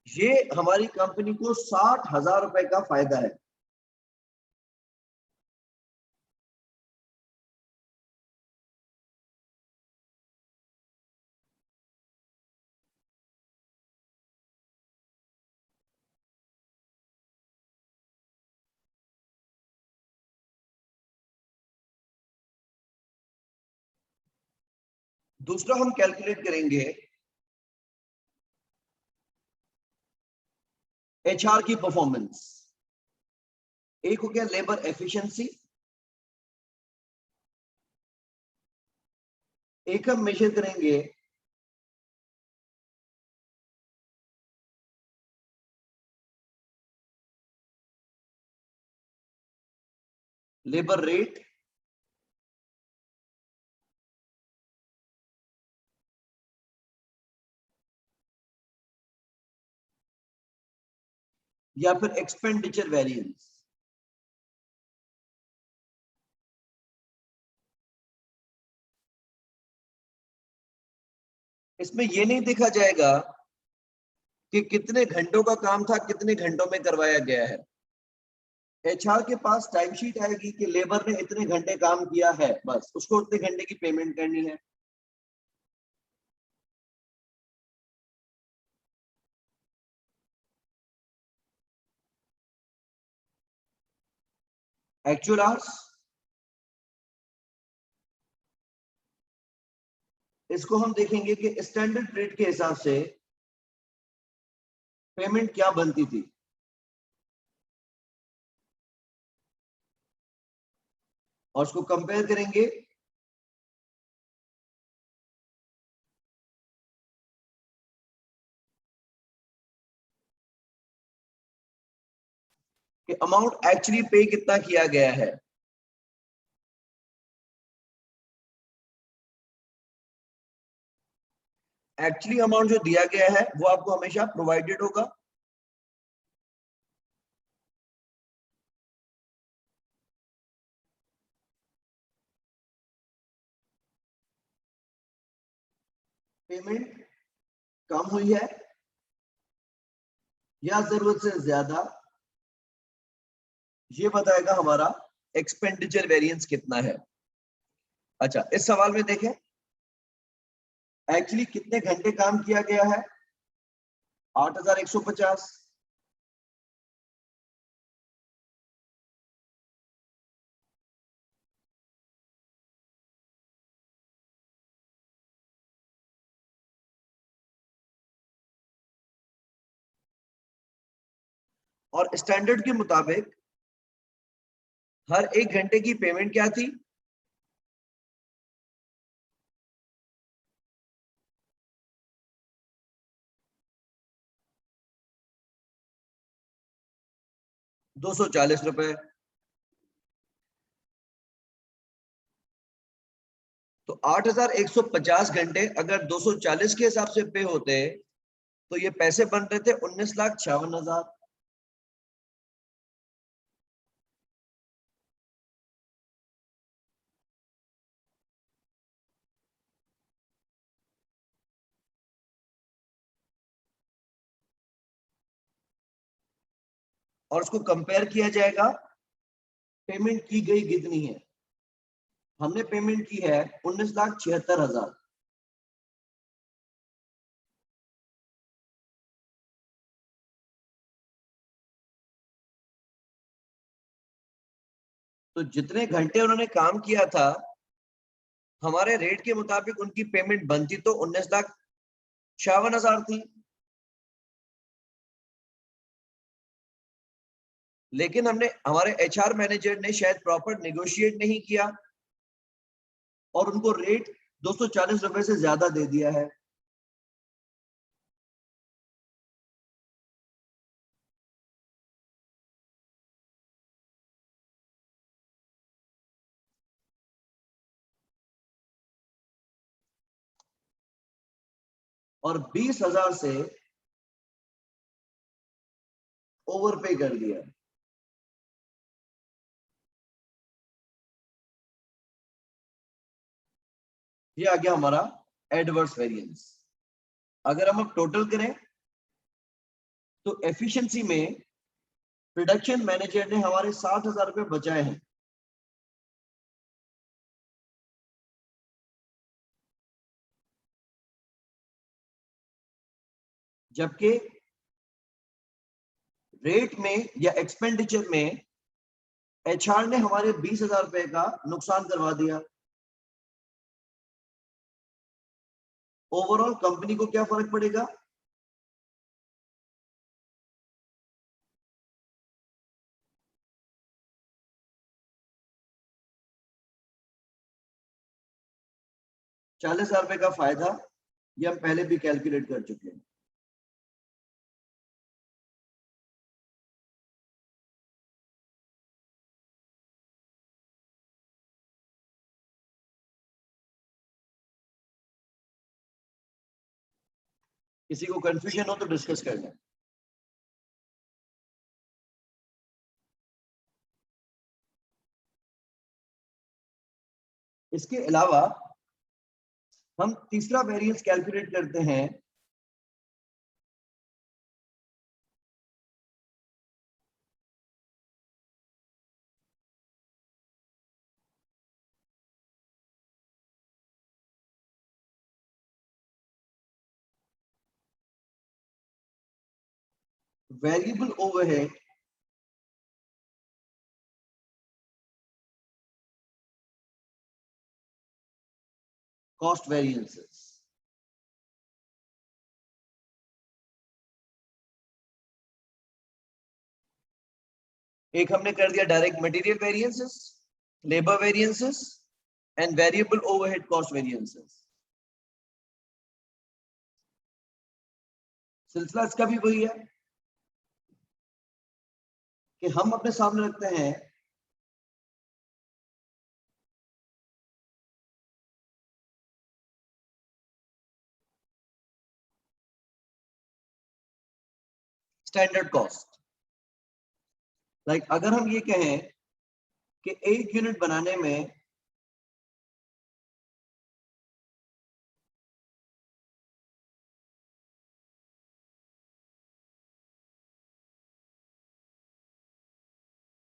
Speaker 1: ये हमारी कंपनी को 60,000 रुपए का फायदा है। दूसरा हम कैलकुलेट करेंगे एचआर की परफॉर्मेंस। एक हो गया लेबर एफिशिएंसी, एक हम मेजर करेंगे लेबर रेट, या फिर एक्सपेंडिचर वेरिएंस। इसमें यह नहीं देखा जाएगा कि कितने घंटों का काम था, कितने घंटों में करवाया गया है। एचआर के पास टाइम शीट आएगी कि लेबर ने इतने घंटे काम किया है, बस उसको उतने घंटे की पेमेंट करनी है। एक्चुअल आवर्स, इसको हम देखेंगे कि स्टैंडर्ड रेट के हिसाब से पेमेंट क्या बनती थी। और उसको कंपेयर करेंगे कि अमाउंट एक्चुअली पे कितना किया गया है। एक्चुअली अमाउंट जो दिया गया है वो आपको हमेशा प्रोवाइडेड होगा। पेमेंट कम हुई है या जरूरत से ज्यादा, ये बताएगा हमारा एक्सपेंडिचर वेरिएंस कितना है। अच्छा, इस सवाल में देखें एक्चुअली कितने घंटे काम किया गया है, 8,150। और स्टैंडर्ड के मुताबिक हर 1 घंटे की पेमेंट क्या थी, 240 रुपए। तो 8,150 घंटे अगर 240 के हिसाब से पे होते तो ये पैसे बन रहे थे 19,56,000। और उसको कंपेयर किया जाएगा पेमेंट की गई कितनी है। हमने पेमेंट की है 19,76,000। तो जितने घंटे उन्होंने काम किया था, हमारे रेट के मुताबिक उनकी पेमेंट बनती तो 19,52,000 थी, लेकिन हमारे एचआर मैनेजर ने शायद प्रॉपर नेगोशिएट नहीं किया और उनको रेट 240 रुपए से ज्यादा दे दिया है। और 20,000 से ओवर पे कर दिया। ये आ गया हमारा एडवर्स वेरिएंस। अगर हम अब टोटल करें तो एफिशिएंसी में प्रोडक्शन मैनेजर ने हमारे 60,000 रुपए बचाए हैं, जबकि रेट में या एक्सपेंडिचर में एचआर ने हमारे 20,000 रुपए का नुकसान करवा दिया। ओवरऑल कंपनी को क्या फर्क पड़ेगा? ₹40,000 का फायदा, ये हम पहले भी कैलकुलेट कर चुके हैं। किसी को कंफ्यूजन हो तो डिस्कस कर लें। इसके अलावा हम तीसरा वेरिएंस कैलकुलेट करते हैं, वेरिएबल ओवरहेड कॉस्ट वेरिएंसेस। एक हमने कर दिया direct material variances, labour variances and variable overhead cost variances. सिलसिला इसका भी वही है कि हम अपने सामने रखते हैं स्टैंडर्ड कॉस्ट। लाइक अगर हम ये कहें कि एक यूनिट बनाने में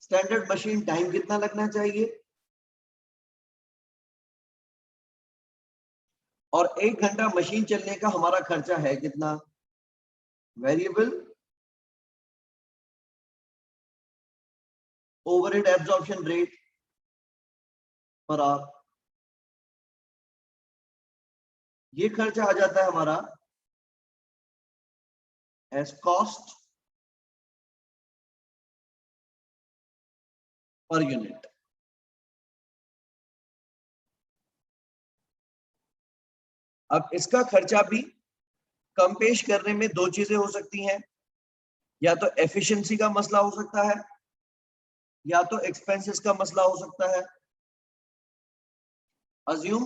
Speaker 1: स्टैंडर्ड मशीन टाइम कितना लगना चाहिए और 1 घंटा मशीन चलने का हमारा खर्चा है कितना, variable overhead absorption rate per hour. ये खर्चा आ जाता है हमारा एज कॉस्ट पर यूनिट। अब इसका खर्चा भी कम पेश करने में दो चीजें हो सकती हैं, या तो एफिशिएंसी का मसला हो सकता है या तो एक्सपेंसेस का मसला हो सकता है। अज्यूम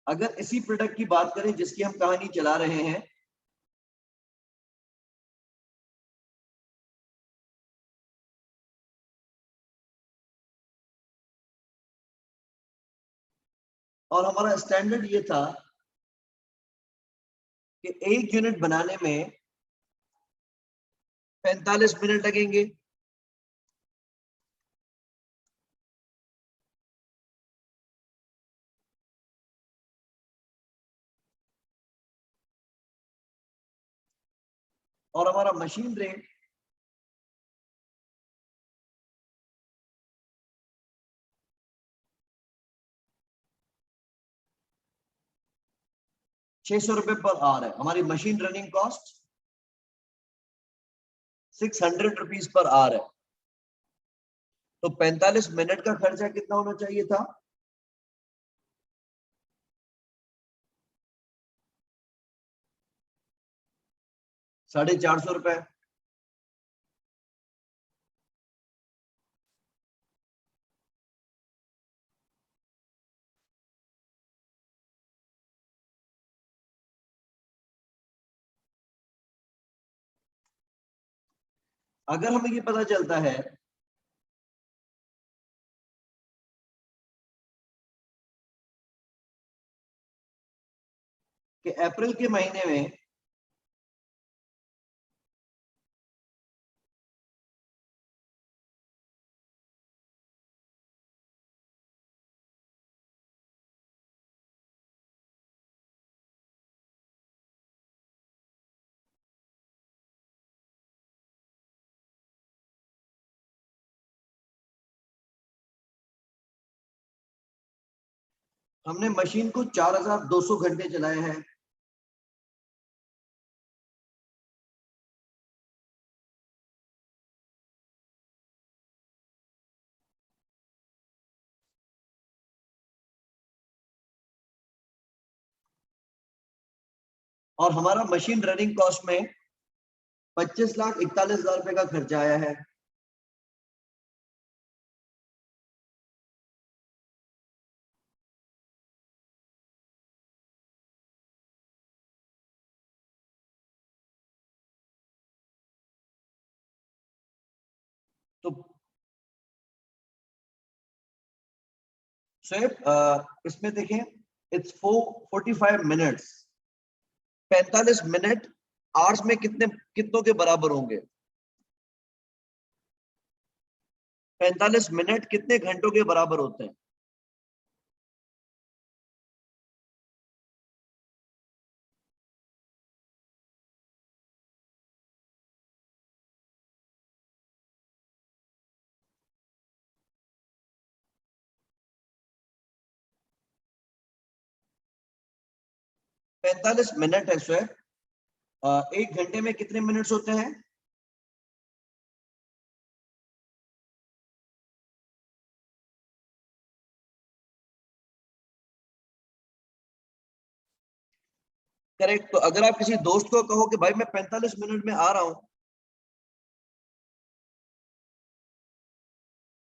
Speaker 1: अगर इसी प्रोडक्ट की बात करें जिसकी हम कहानी चला रहे हैं, और हमारा स्टैंडर्ड ये था कि एक यूनिट बनाने में 45 मिनट लगेंगे, और हमारा मशीन रेट 600 पर आवर है। हमारी machine running cost 600 rupees per hour है। तो 45 मिनट का खर्चा कितना होना चाहिए था? 450 रुपए। अगर हमें ये पता चलता है कि अप्रैल के महीने में हमने मशीन को 4200 घंटे चलाए हैं, और हमारा मशीन रनिंग कॉस्ट में 25,41,000 रुपए का खर्चा आया है। तो इसमें देखें, इट्स 45 मिनट्स। 45 मिनट आवर्स में कितनों के बराबर होंगे? 45 मिनट कितने घंटों के बराबर होते हैं? पैंतालीस मिनट है सर। एक घंटे में कितने मिनट्स होते हैं? करेक्ट। तो अगर आप किसी दोस्त को कहो कि भाई मैं 45 मिनट में आ रहा हूं,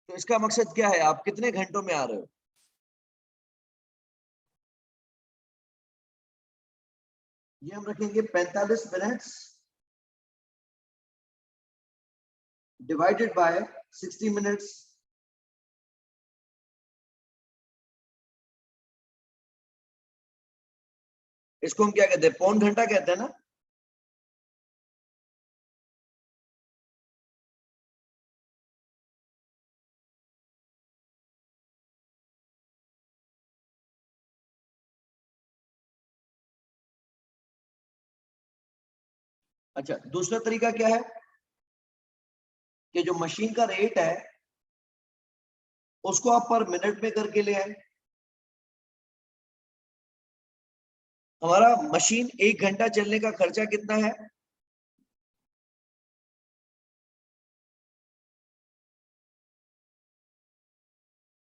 Speaker 1: तो इसका मकसद क्या है? आप कितने घंटों में आ रहे हो? ये हम रखेंगे 45 मिनट्स डिवाइडेड बाय 60 मिनट्स। इसको हम क्या कहते हैं? पौन घंटा कहते हैं ना। अच्छा, दूसरा तरीका क्या है कि जो मशीन का रेट है उसको आप पर मिनट में करके ले आए। हमारा मशीन 1 घंटा चलने का खर्चा कितना है?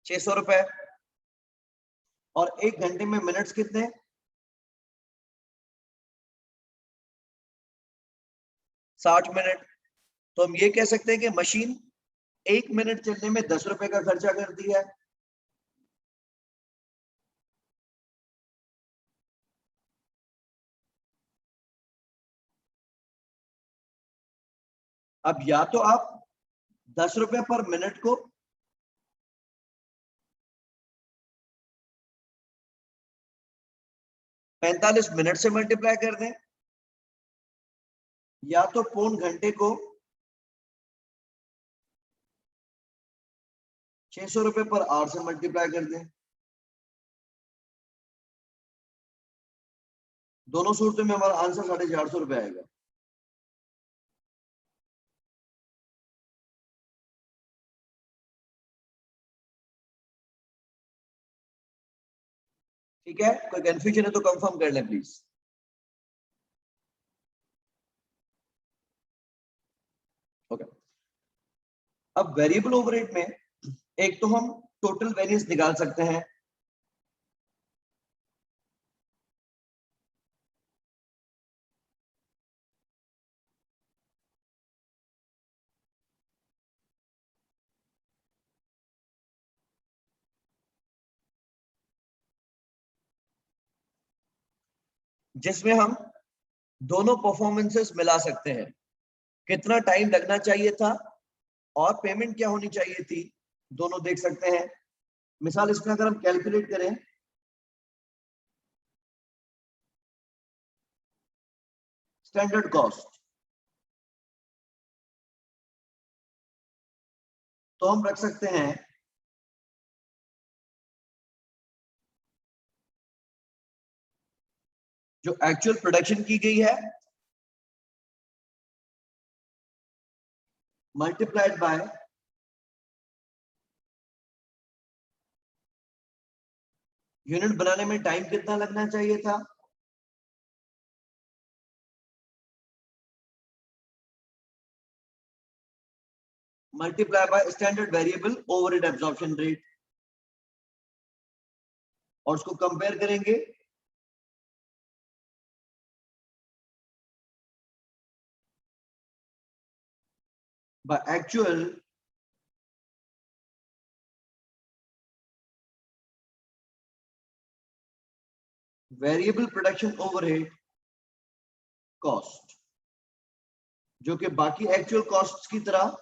Speaker 1: 600 रुपए। और 1 घंटे में मिनट्स कितने? 60 मिनट। तो हम ये कह सकते हैं कि मशीन 1 मिनट चलने में 10 रुपए का खर्चा करती है। अब या तो आप 10 रुपए पर मिनट को 45 मिनट से मल्टीप्लाई कर दें, या तो पौन घंटे को 600 रुपए पर आवर से मल्टीप्लाई कर दें। दोनों सूरतों में हमारा आंसर 450 रुपए आएगा। ठीक है? कोई कंफ्यूजन है तो कंफर्म कर लें प्लीज। अब वेरिएबल ओवरहेड में एक तो हम टोटल वेरिएंस निकाल सकते हैं, जिसमें हम दोनों परफॉर्मेंसेस मिला सकते हैं, कितना टाइम लगना चाहिए था और पेमेंट क्या होनी चाहिए थी, दोनों देख सकते हैं। मिसाल इसमें अगर हम कैलकुलेट करें, स्टैंडर्ड कॉस्ट, तो हम रख सकते हैं जो एक्चुअल प्रोडक्शन की गई है मल्टीप्लाइड बाय यूनिट बनाने में टाइम कितना लगना चाहिए था, multiply by standard variable overhead absorption rate, और उसको कंपेयर करेंगे by actual variable production overhead cost, जो कि बाकी एक्चुअल कॉस्ट्स की तरह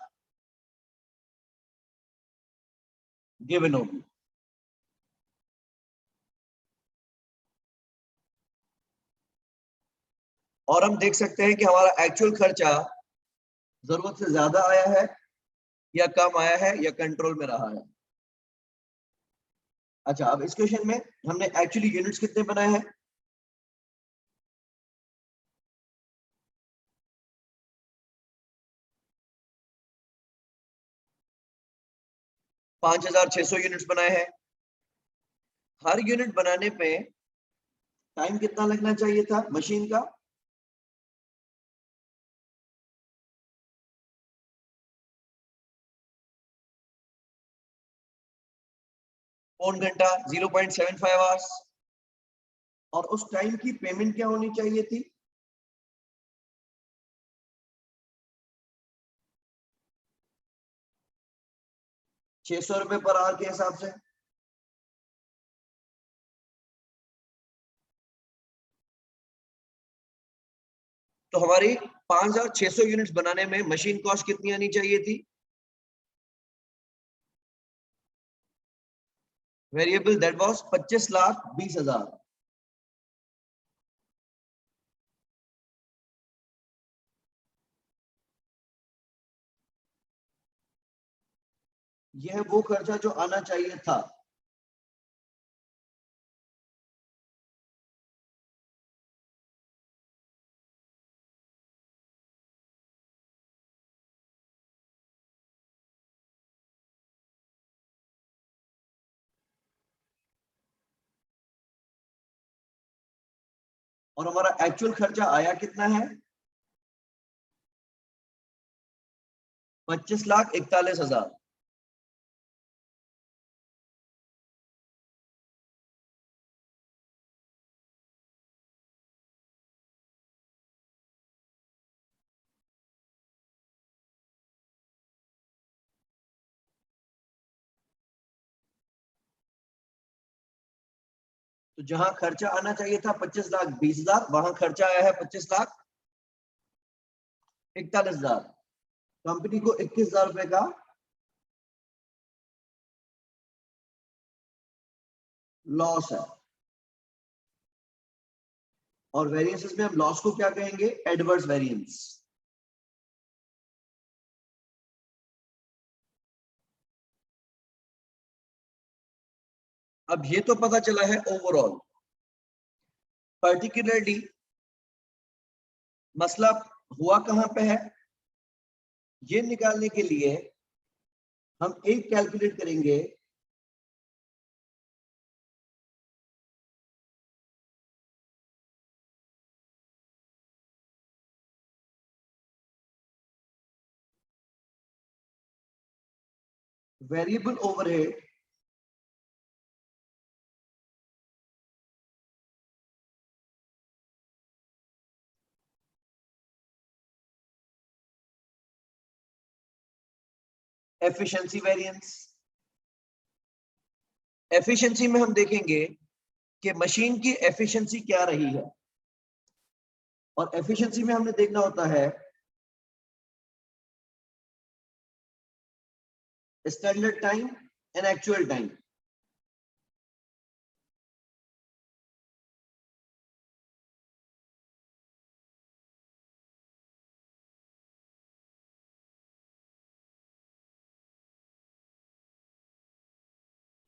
Speaker 1: गिवन होगी। और हम देख सकते हैं कि हमारा एक्चुअल खर्चा जरूरत से ज्यादा आया है या कम आया है या कंट्रोल में रहा है। अच्छा, अब इस क्वेश्चन में हमने एक्चुअली यूनिट्स कितने बनाए हैं, 5600 यूनिट्स बनाए हैं। हर यूनिट बनाने पे टाइम कितना लगना चाहिए था मशीन का, पौन घंटा, 0.75 आवर्स। और उस टाइम की पेमेंट क्या होनी चाहिए थी, 600 रुपए पर आवर के हिसाब से। तो हमारी 5600 यूनिट्स बनाने में मशीन कॉस्ट कितनी आनी चाहिए थी, वेरिएबल दैट वाज 25,20,000। यह वो खर्चा जो आना चाहिए था। और हमारा एक्चुअल खर्चा आया कितना है, 25,41,000। तो जहां खर्चा आना चाहिए था 25,20,000, वहां खर्चा आया है 25,41,000। कंपनी को 21,000 रुपए का लॉस है। और वेरिएंसेस में हम लॉस को क्या कहेंगे, एडवर्स वेरिएंस। अब ये तो पता चला है ओवरऑल, पर्टिकुलरली मसला हुआ कहां पे है, ये निकालने के लिए हम एक कैलकुलेट करेंगे variable overhead efficiency variance. Efficiency में हम देखेंगे कि मशीन की एफिशिएंसी क्या रही है, और एफिशिएंसी में हमने देखना होता है standard time and actual time.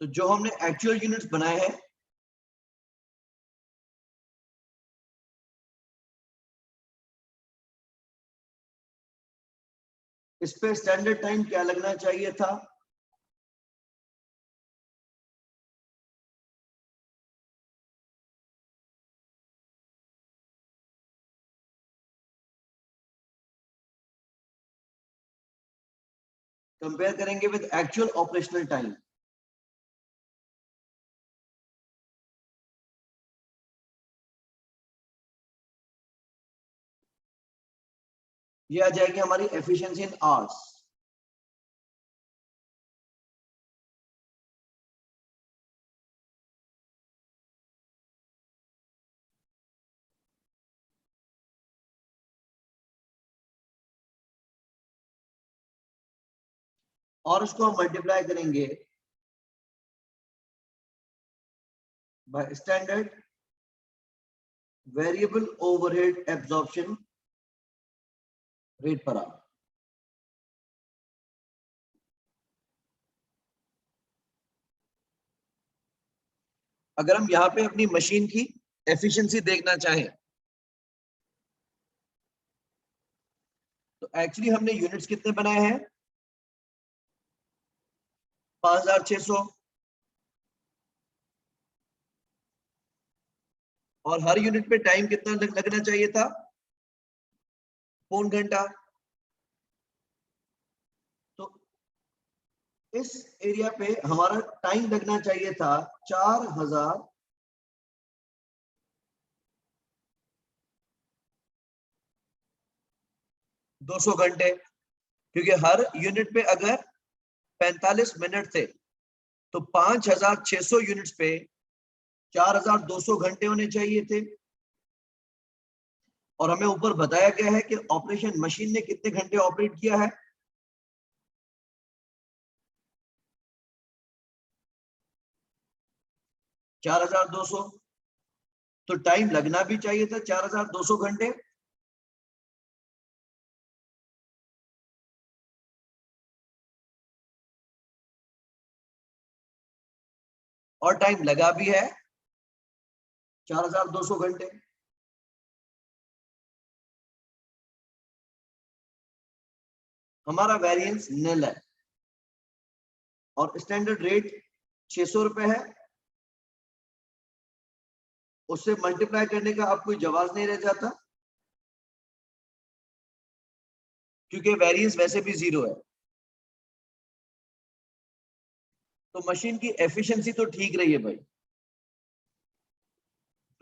Speaker 1: तो जो हमने एक्चुअल यूनिट्स बनाए हैं, इस पे स्टैंडर्ड टाइम क्या लगना चाहिए था, कंपेयर करेंगे विद एक्चुअल ऑपरेशनल टाइम। ये आ जाएगी हमारी एफिशिएंसी इन आवर्स। और उसको हम मल्टीप्लाई करेंगे bye standard variable overhead absorption rate per hour. अगर हम यहाँ पे अपनी मशीन की एफिशिएंसी देखना चाहें, तो एक्चुअली हमने यूनिट्स कितने बनाए हैं, 5600, और हर यूनिट पे टाइम कितना लगना चाहिए था, पौन घंटा। तो इस एरिया पे हमारा टाइम लगना चाहिए था 4200 घंटे, क्योंकि हर यूनिट पे अगर 45 मिनट थे तो 5600 यूनिट्स पे 4200 घंटे होने चाहिए थे। और हमें ऊपर बताया गया है कि ऑपरेशन मशीन ने कितने घंटे ऑपरेट किया है, 4200। तो टाइम लगना भी चाहिए था 4200 घंटे, और टाइम लगा भी है 4200 घंटे। हमारा वेरिएंस निल है और स्टैंडर्ड रेट 600 रुपए है। उससे मल्टीप्लाई करने का अब कोई जवाब नहीं रह जाता, क्योंकि वेरिएंस वैसे भी 0 है। तो मशीन की एफिशिएंसी तो ठीक रही है भाई।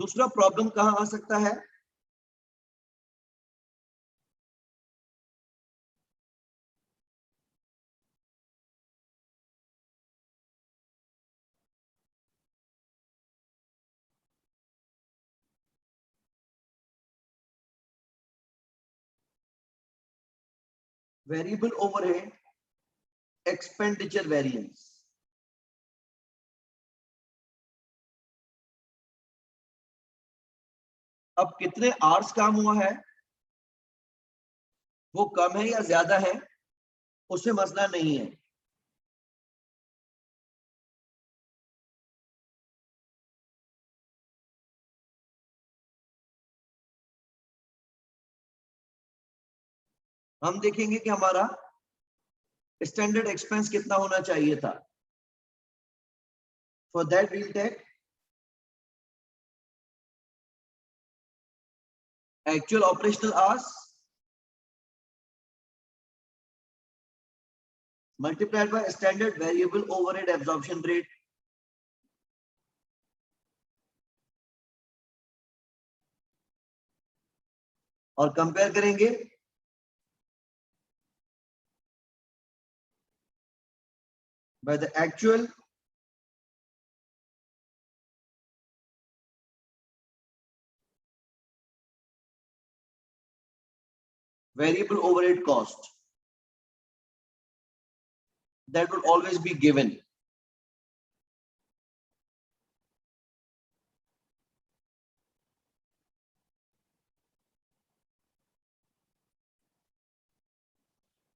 Speaker 1: दूसरा प्रॉब्लम कहां आ सकता है, वेरिएबल ओवरहेड एक्सपेंडिचर वेरिएंस। अब कितने आवर्स काम हुआ है, वो कम है या ज्यादा है, उससे मसला नहीं है। हम देखेंगे कि हमारा स्टैंडर्ड एक्सपेंस कितना होना चाहिए था। For that we'll take actual operational hours multiplied by standard variable overhead absorption rate, और कंपेयर करेंगे by the actual variable overhead cost that would always be given.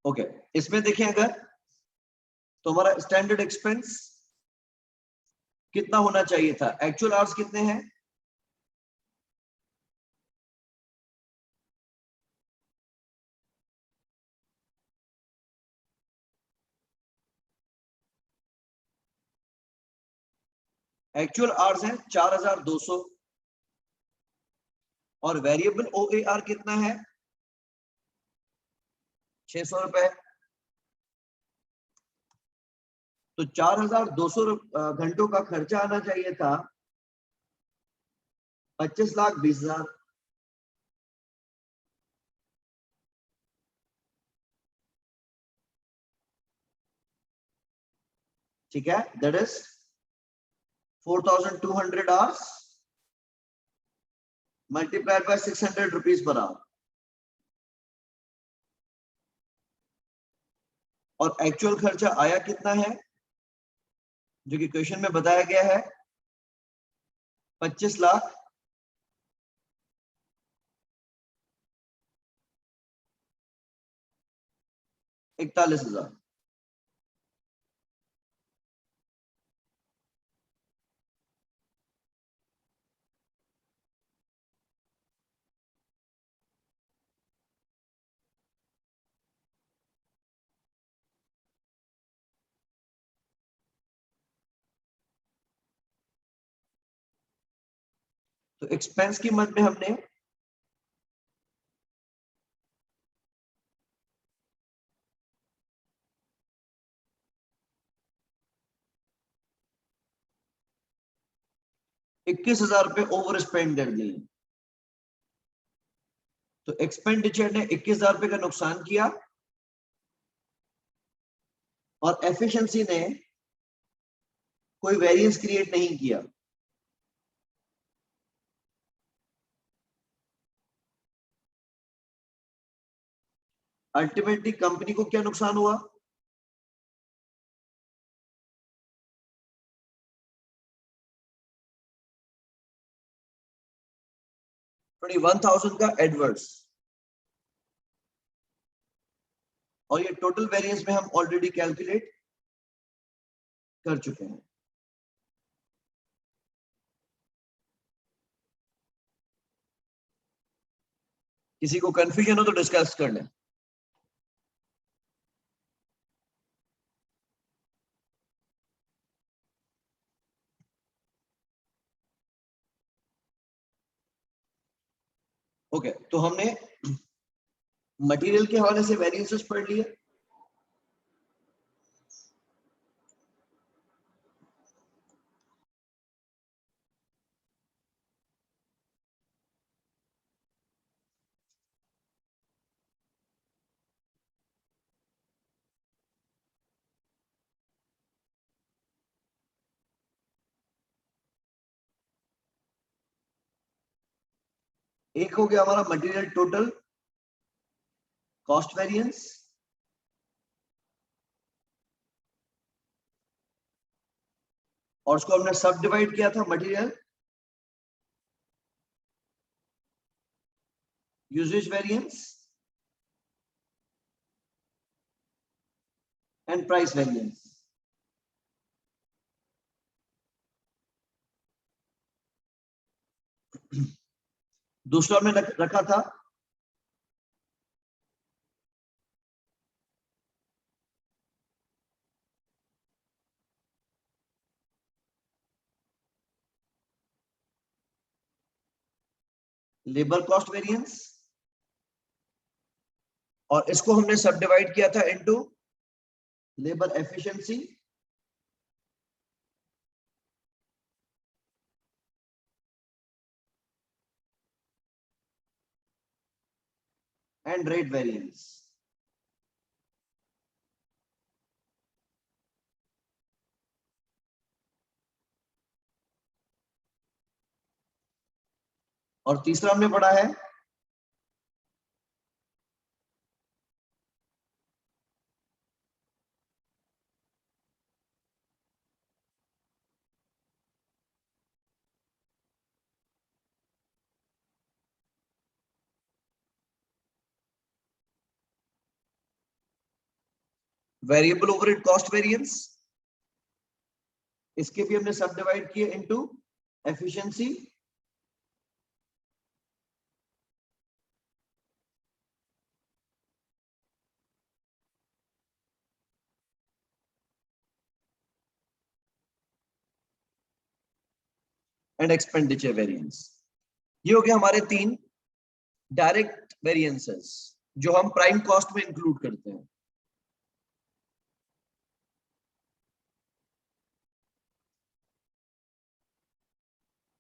Speaker 1: Okay इसमें देखें अगर तो हमारा स्टैंडर्ड एक्सपेंस कितना होना चाहिए था, एक्चुअल आवर्स कितने हैं, एक्चुअल आवर्स है 4200 और वेरिएबल ओएआर कितना है 600 रुपए। तो 4200 घंटों का खर्चा आना चाहिए था 25,20,000। ठीक है, that is 4,200 hours multiplied bye 600 rupees per hour. और एक्चुअल खर्चा आया कितना है जो कि क्वेश्चन में बताया गया है 25,41,000। तो एक्सपेंस की मद में हमने ₹21,000 ओवर स्पेंड कर दिए। तो एक्सपेंडिचर ने ₹21,000 का नुकसान किया और एफिशिएंसी ने कोई वेरिएंस क्रिएट नहीं किया। अल्टीमेटली कंपनी को क्या नुकसान हुआ, $21,000 का एडवर्स। और ये टोटल वेरिएंस में हम ऑलरेडी कैलकुलेट कर चुके हैं। किसी को कंफ्यूजन हो तो डिस्कस कर लें। ओके तो हमने मटेरियल के हवाले से वेरिएंसेस पढ़ लिए। एक हो गया हमारा मटेरियल टोटल कॉस्ट वेरिएंस, और उसको हमने सब डिवाइड किया था material usages variance and price variance. दूसरा हमने रखा था लेबर कॉस्ट वेरिएंस, और इसको हमने सब डिवाइड किया था into labour efficiency and rate variance. और तीसरा हमने पढ़ा है वेरिएबल ओवरहेड कॉस्ट वेरिएंस। इसके भी हमने सब डिवाइड किए into efficiency and expenditure variance. ये हो गया हमारे 3 डायरेक्ट वेरिएंसेस जो हम प्राइम कॉस्ट में इंक्लूड करते हैं।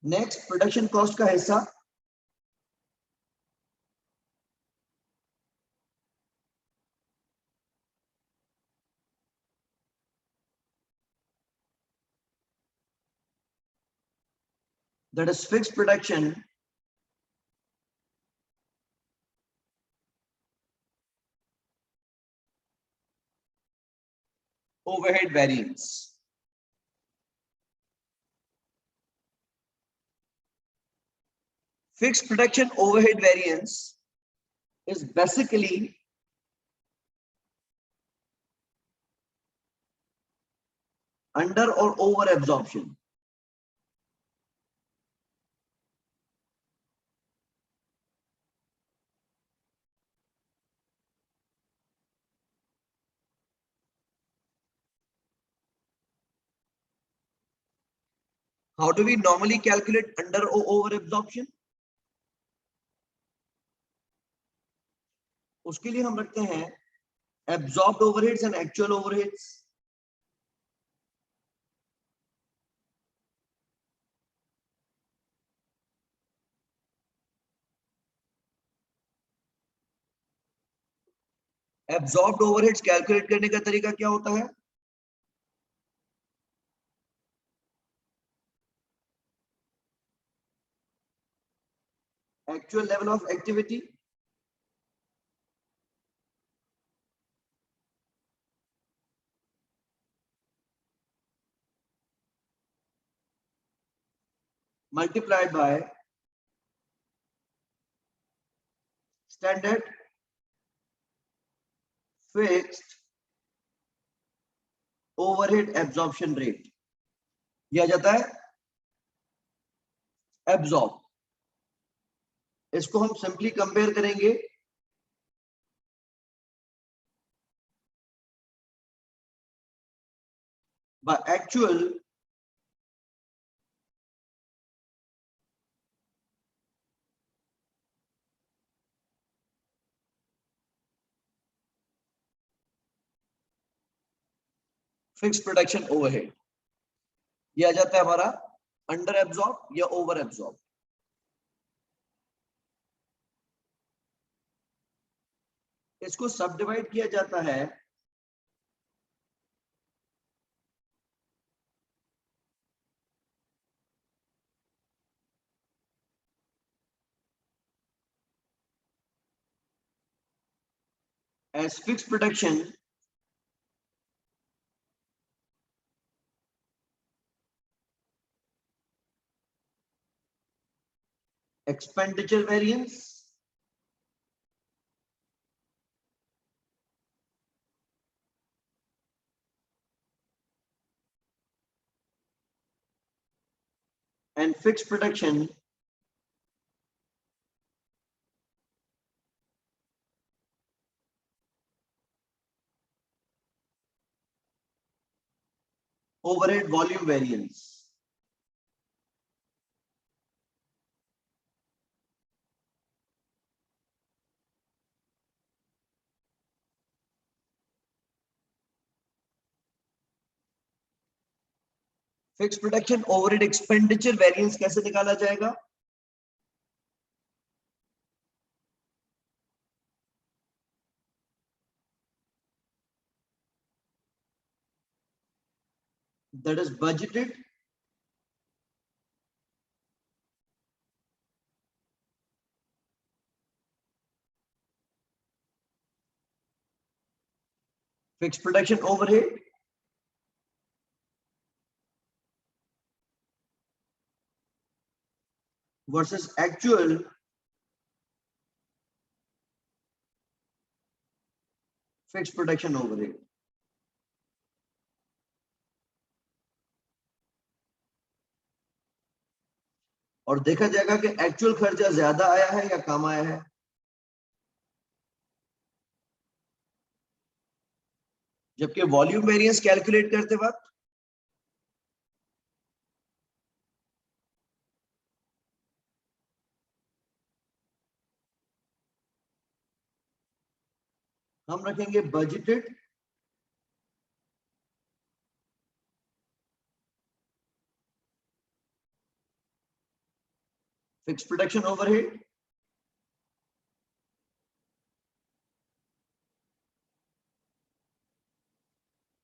Speaker 1: नेक्स्ट प्रोडक्शन कॉस्ट का हिस्सा that is fixed production overhead variance. Fixed production overhead variance is basically under or over absorption. How do we normally calculate under or over absorption? उसके लिए हम रखते हैं absorbed overheads and actual overheads. Absorbed overheads calculate करने का तरीका क्या होता है? Actual level of activity multiplied by standard fixed overhead absorption rate. यह आ जाता है absorb. इसको हम सिंपली कंपेयर करेंगे by actual fixed production overhead. ये आ जाता है हमारा अंडर एब्जॉर्ब या ओवर एब्जॉर्ब। इसको सब डिवाइड किया जाता है as fixed production expenditure variance and fixed production overhead volume variance. Fix production overhead expenditure variance कैसे निकाला जाएगा? That is budgeted fixed production overhead versus actual fixed production overhead. और देखा जाएगा कि एक्चुअल खर्चा ज्यादा आया है या कम आया है। जबकि वॉल्यूम वेरिएंस कैलकुलेट करते वक्त हम रखेंगे budgeted fix production overhead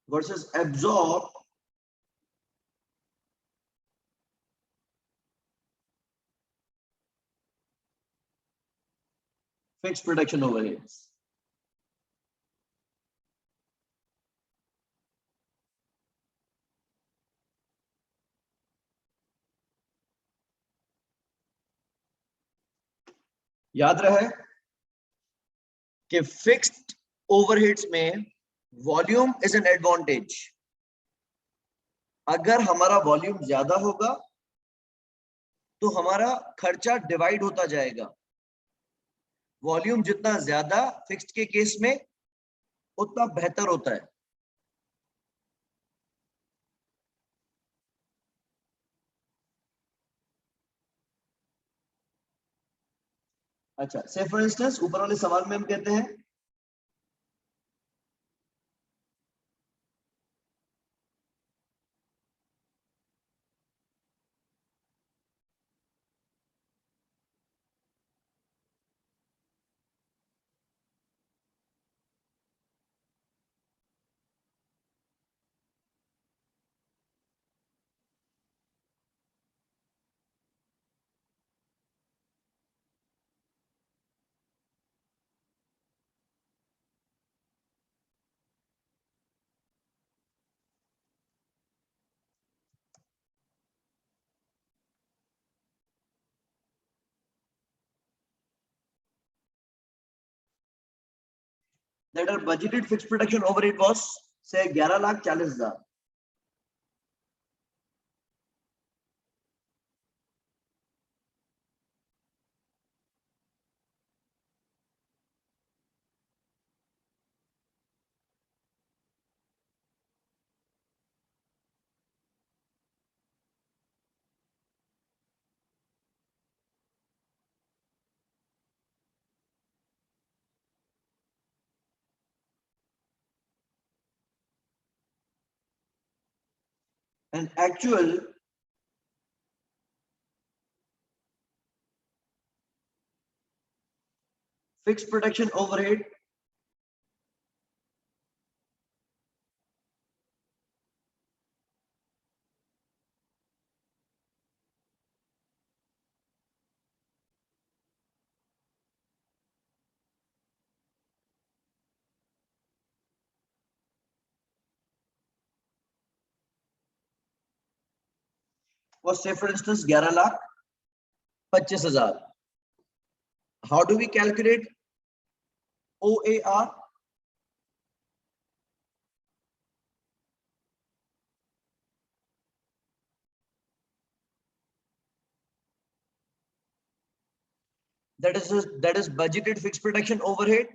Speaker 1: versus absorb fix production overheads. याद रहे कि फिक्स्ड ओवरहेड्स में वॉल्यूम इज एन एडवांटेज। अगर हमारा वॉल्यूम ज्यादा होगा तो हमारा खर्चा डिवाइड होता जाएगा। वॉल्यूम जितना ज्यादा फिक्स्ड के केस में उतना बेहतर होता है। अच्छा, से फॉर इंस्टेंस ऊपर वाले सवाल में हम कहते हैं that our budgeted fixed production overhead was say 11,40,000। and actual fixed production overhead was say for instance 11,25,000। How do we calculate OAR? That is budgeted fixed production overhead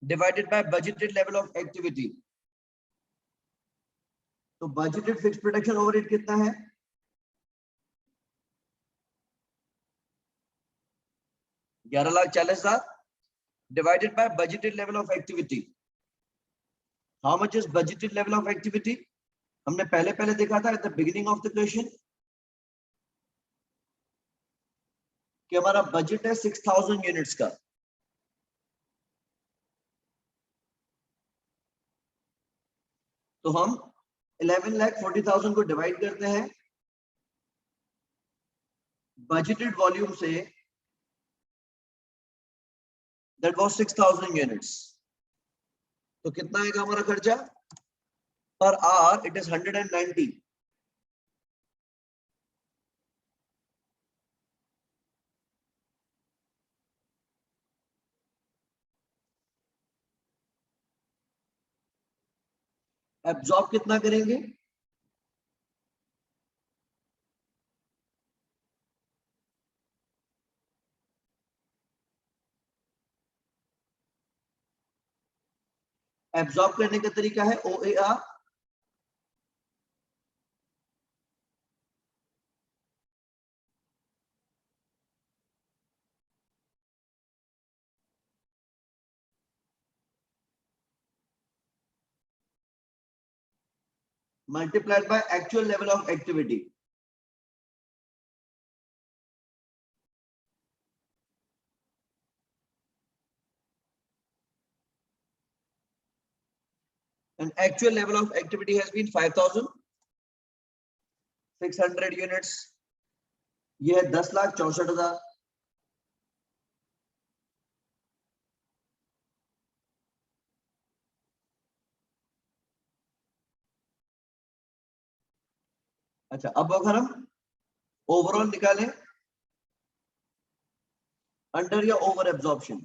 Speaker 1: divided by budgeted level of activity। तो budgeted fixed production overhead कितना है? 11,40,000 divided by budgeted level of activity. How much is budgeted level of activity? हमने पहले पहले देखा था at the beginning of the question कि हमारा बजट है 6000 यूनिट्स का। तो हम 11,40,000 को डिवाइड करते हैं बजटेड वॉल्यूम से, दैट वाज 6000 यूनिट्स। तो कितना आएगा हमारा खर्चा per hour? It is 190। Absorb कितना करेंगे? एब्जॉर्ब करने का तरीका है OAR। multiplied by actual level of activity। and actual level of activity has been 5,600 units। ये है 10,64,000। अच्छा, अब अगर हम ओवरऑल निकालें अंडर या ओवर एब्जॉर्प्शन,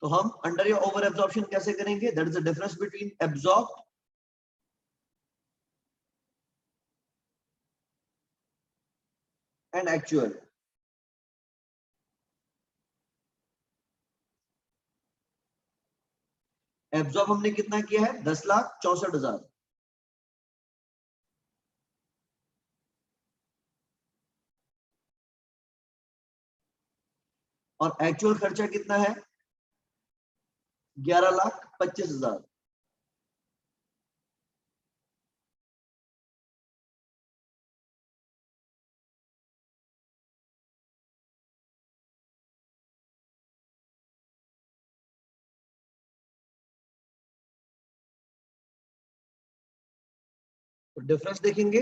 Speaker 1: तो हम अंडर या ओवर एब्जॉर्प्शन कैसे करेंगे? That is the difference between absorb and actual. Absorb हमने कितना किया है? 10,64,000। और एक्चुअल खर्चा कितना है? 11,25,000। तो डिफरेंस देखेंगे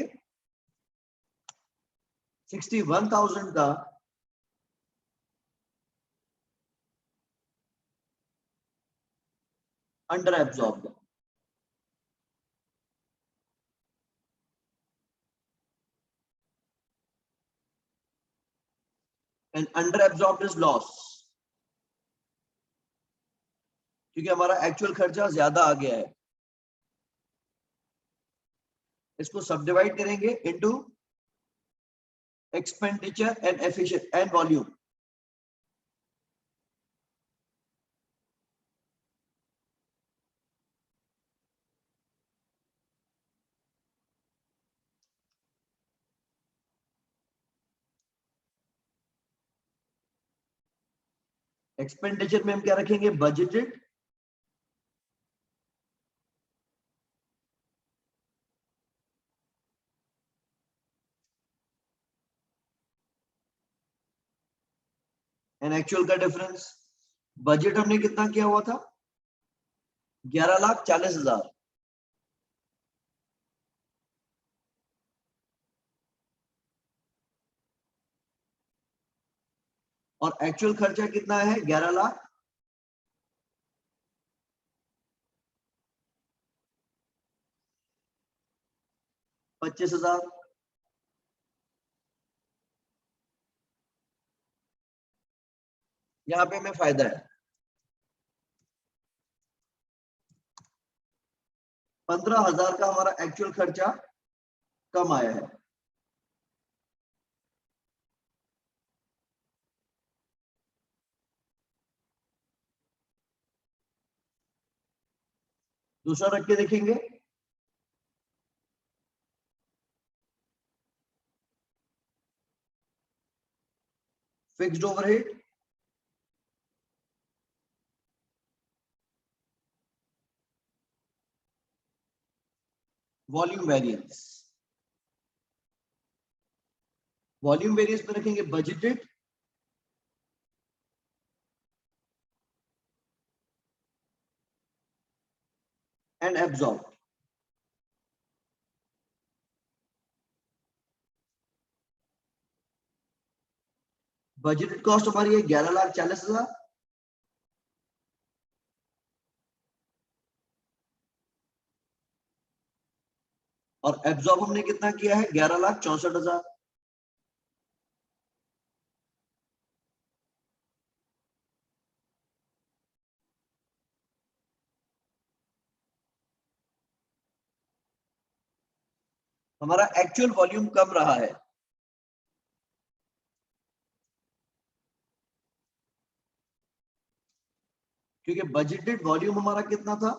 Speaker 1: 61,000 का under absorb, and under absorb is loss, क्योंकि हमारा एक्चुअल खर्चा ज्यादा आ गया है। इसको सब डिवाइड करेंगे into expenditure and efficient and volume. Expenditure में हम क्या रखेंगे? बजटेड एंड एक्चुअल का डिफरेंस। बजट हमने कितना किया हुआ था? 11,40,000। और एक्चुअल खर्चा कितना है? 11,25,000। यहाँ पे हमें फायदा है 15,000 का हमारा एक्चुअल खर्चा कम आया है। दूसरा रख के देखेंगे fixed overhead, volume variance. Volume variance में रखेंगे budgeted, and absorb. Budgeted cost हमारी है 11,40,000, और एब्जॉर्ब हमने कितना किया है 11,64,000। हमारा एक्चुअल वॉल्यूम कम रहा है, क्योंकि बजटेड वॉल्यूम हमारा कितना था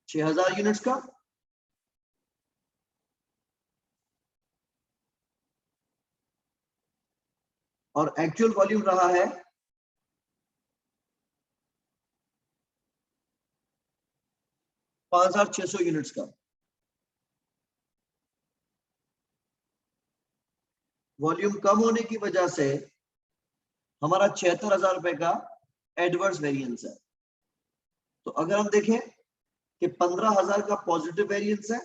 Speaker 1: 6,000 यूनिट्स का, और एक्चुअल वॉल्यूम रहा है 5,600 यूनिट्स का। वॉल्यूम कम होने की वजह से हमारा 76,000 रुपए का एडवर्स वेरिएंस है। तो अगर हम देखें कि 15,000 का पॉजिटिव वेरिएंस है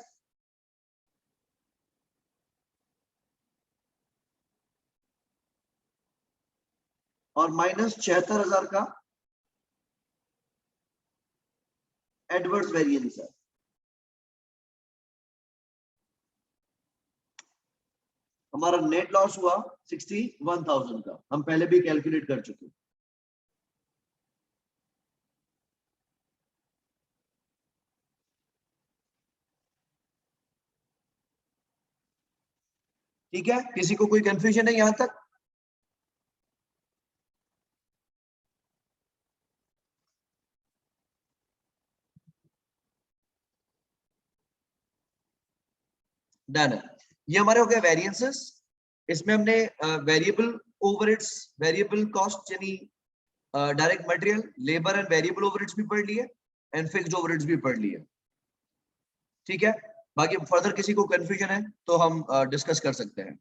Speaker 1: और माइनस 76,000 का एडवर्स वेरिएंस है, हमारा नेट लॉस हुआ 61,000 का। हम पहले भी कैलकुलेट कर चुके हैं। ठीक है, किसी को कोई कंफ्यूजन है यहां तक? डन है। ये हमारे हो गया वेरिएंसेस। इसमें हमने वेरिएबल ओवरहेड्स, वेरिएबल कॉस्ट यानी direct material, labour and variable overheads भी पढ़ लिए, एंड फिक्स्ड ओवरहेड्स भी पढ़ लिए। ठीक है, बाकी फर्दर किसी को कंफ्यूजन है तो हम डिस्कस कर सकते हैं।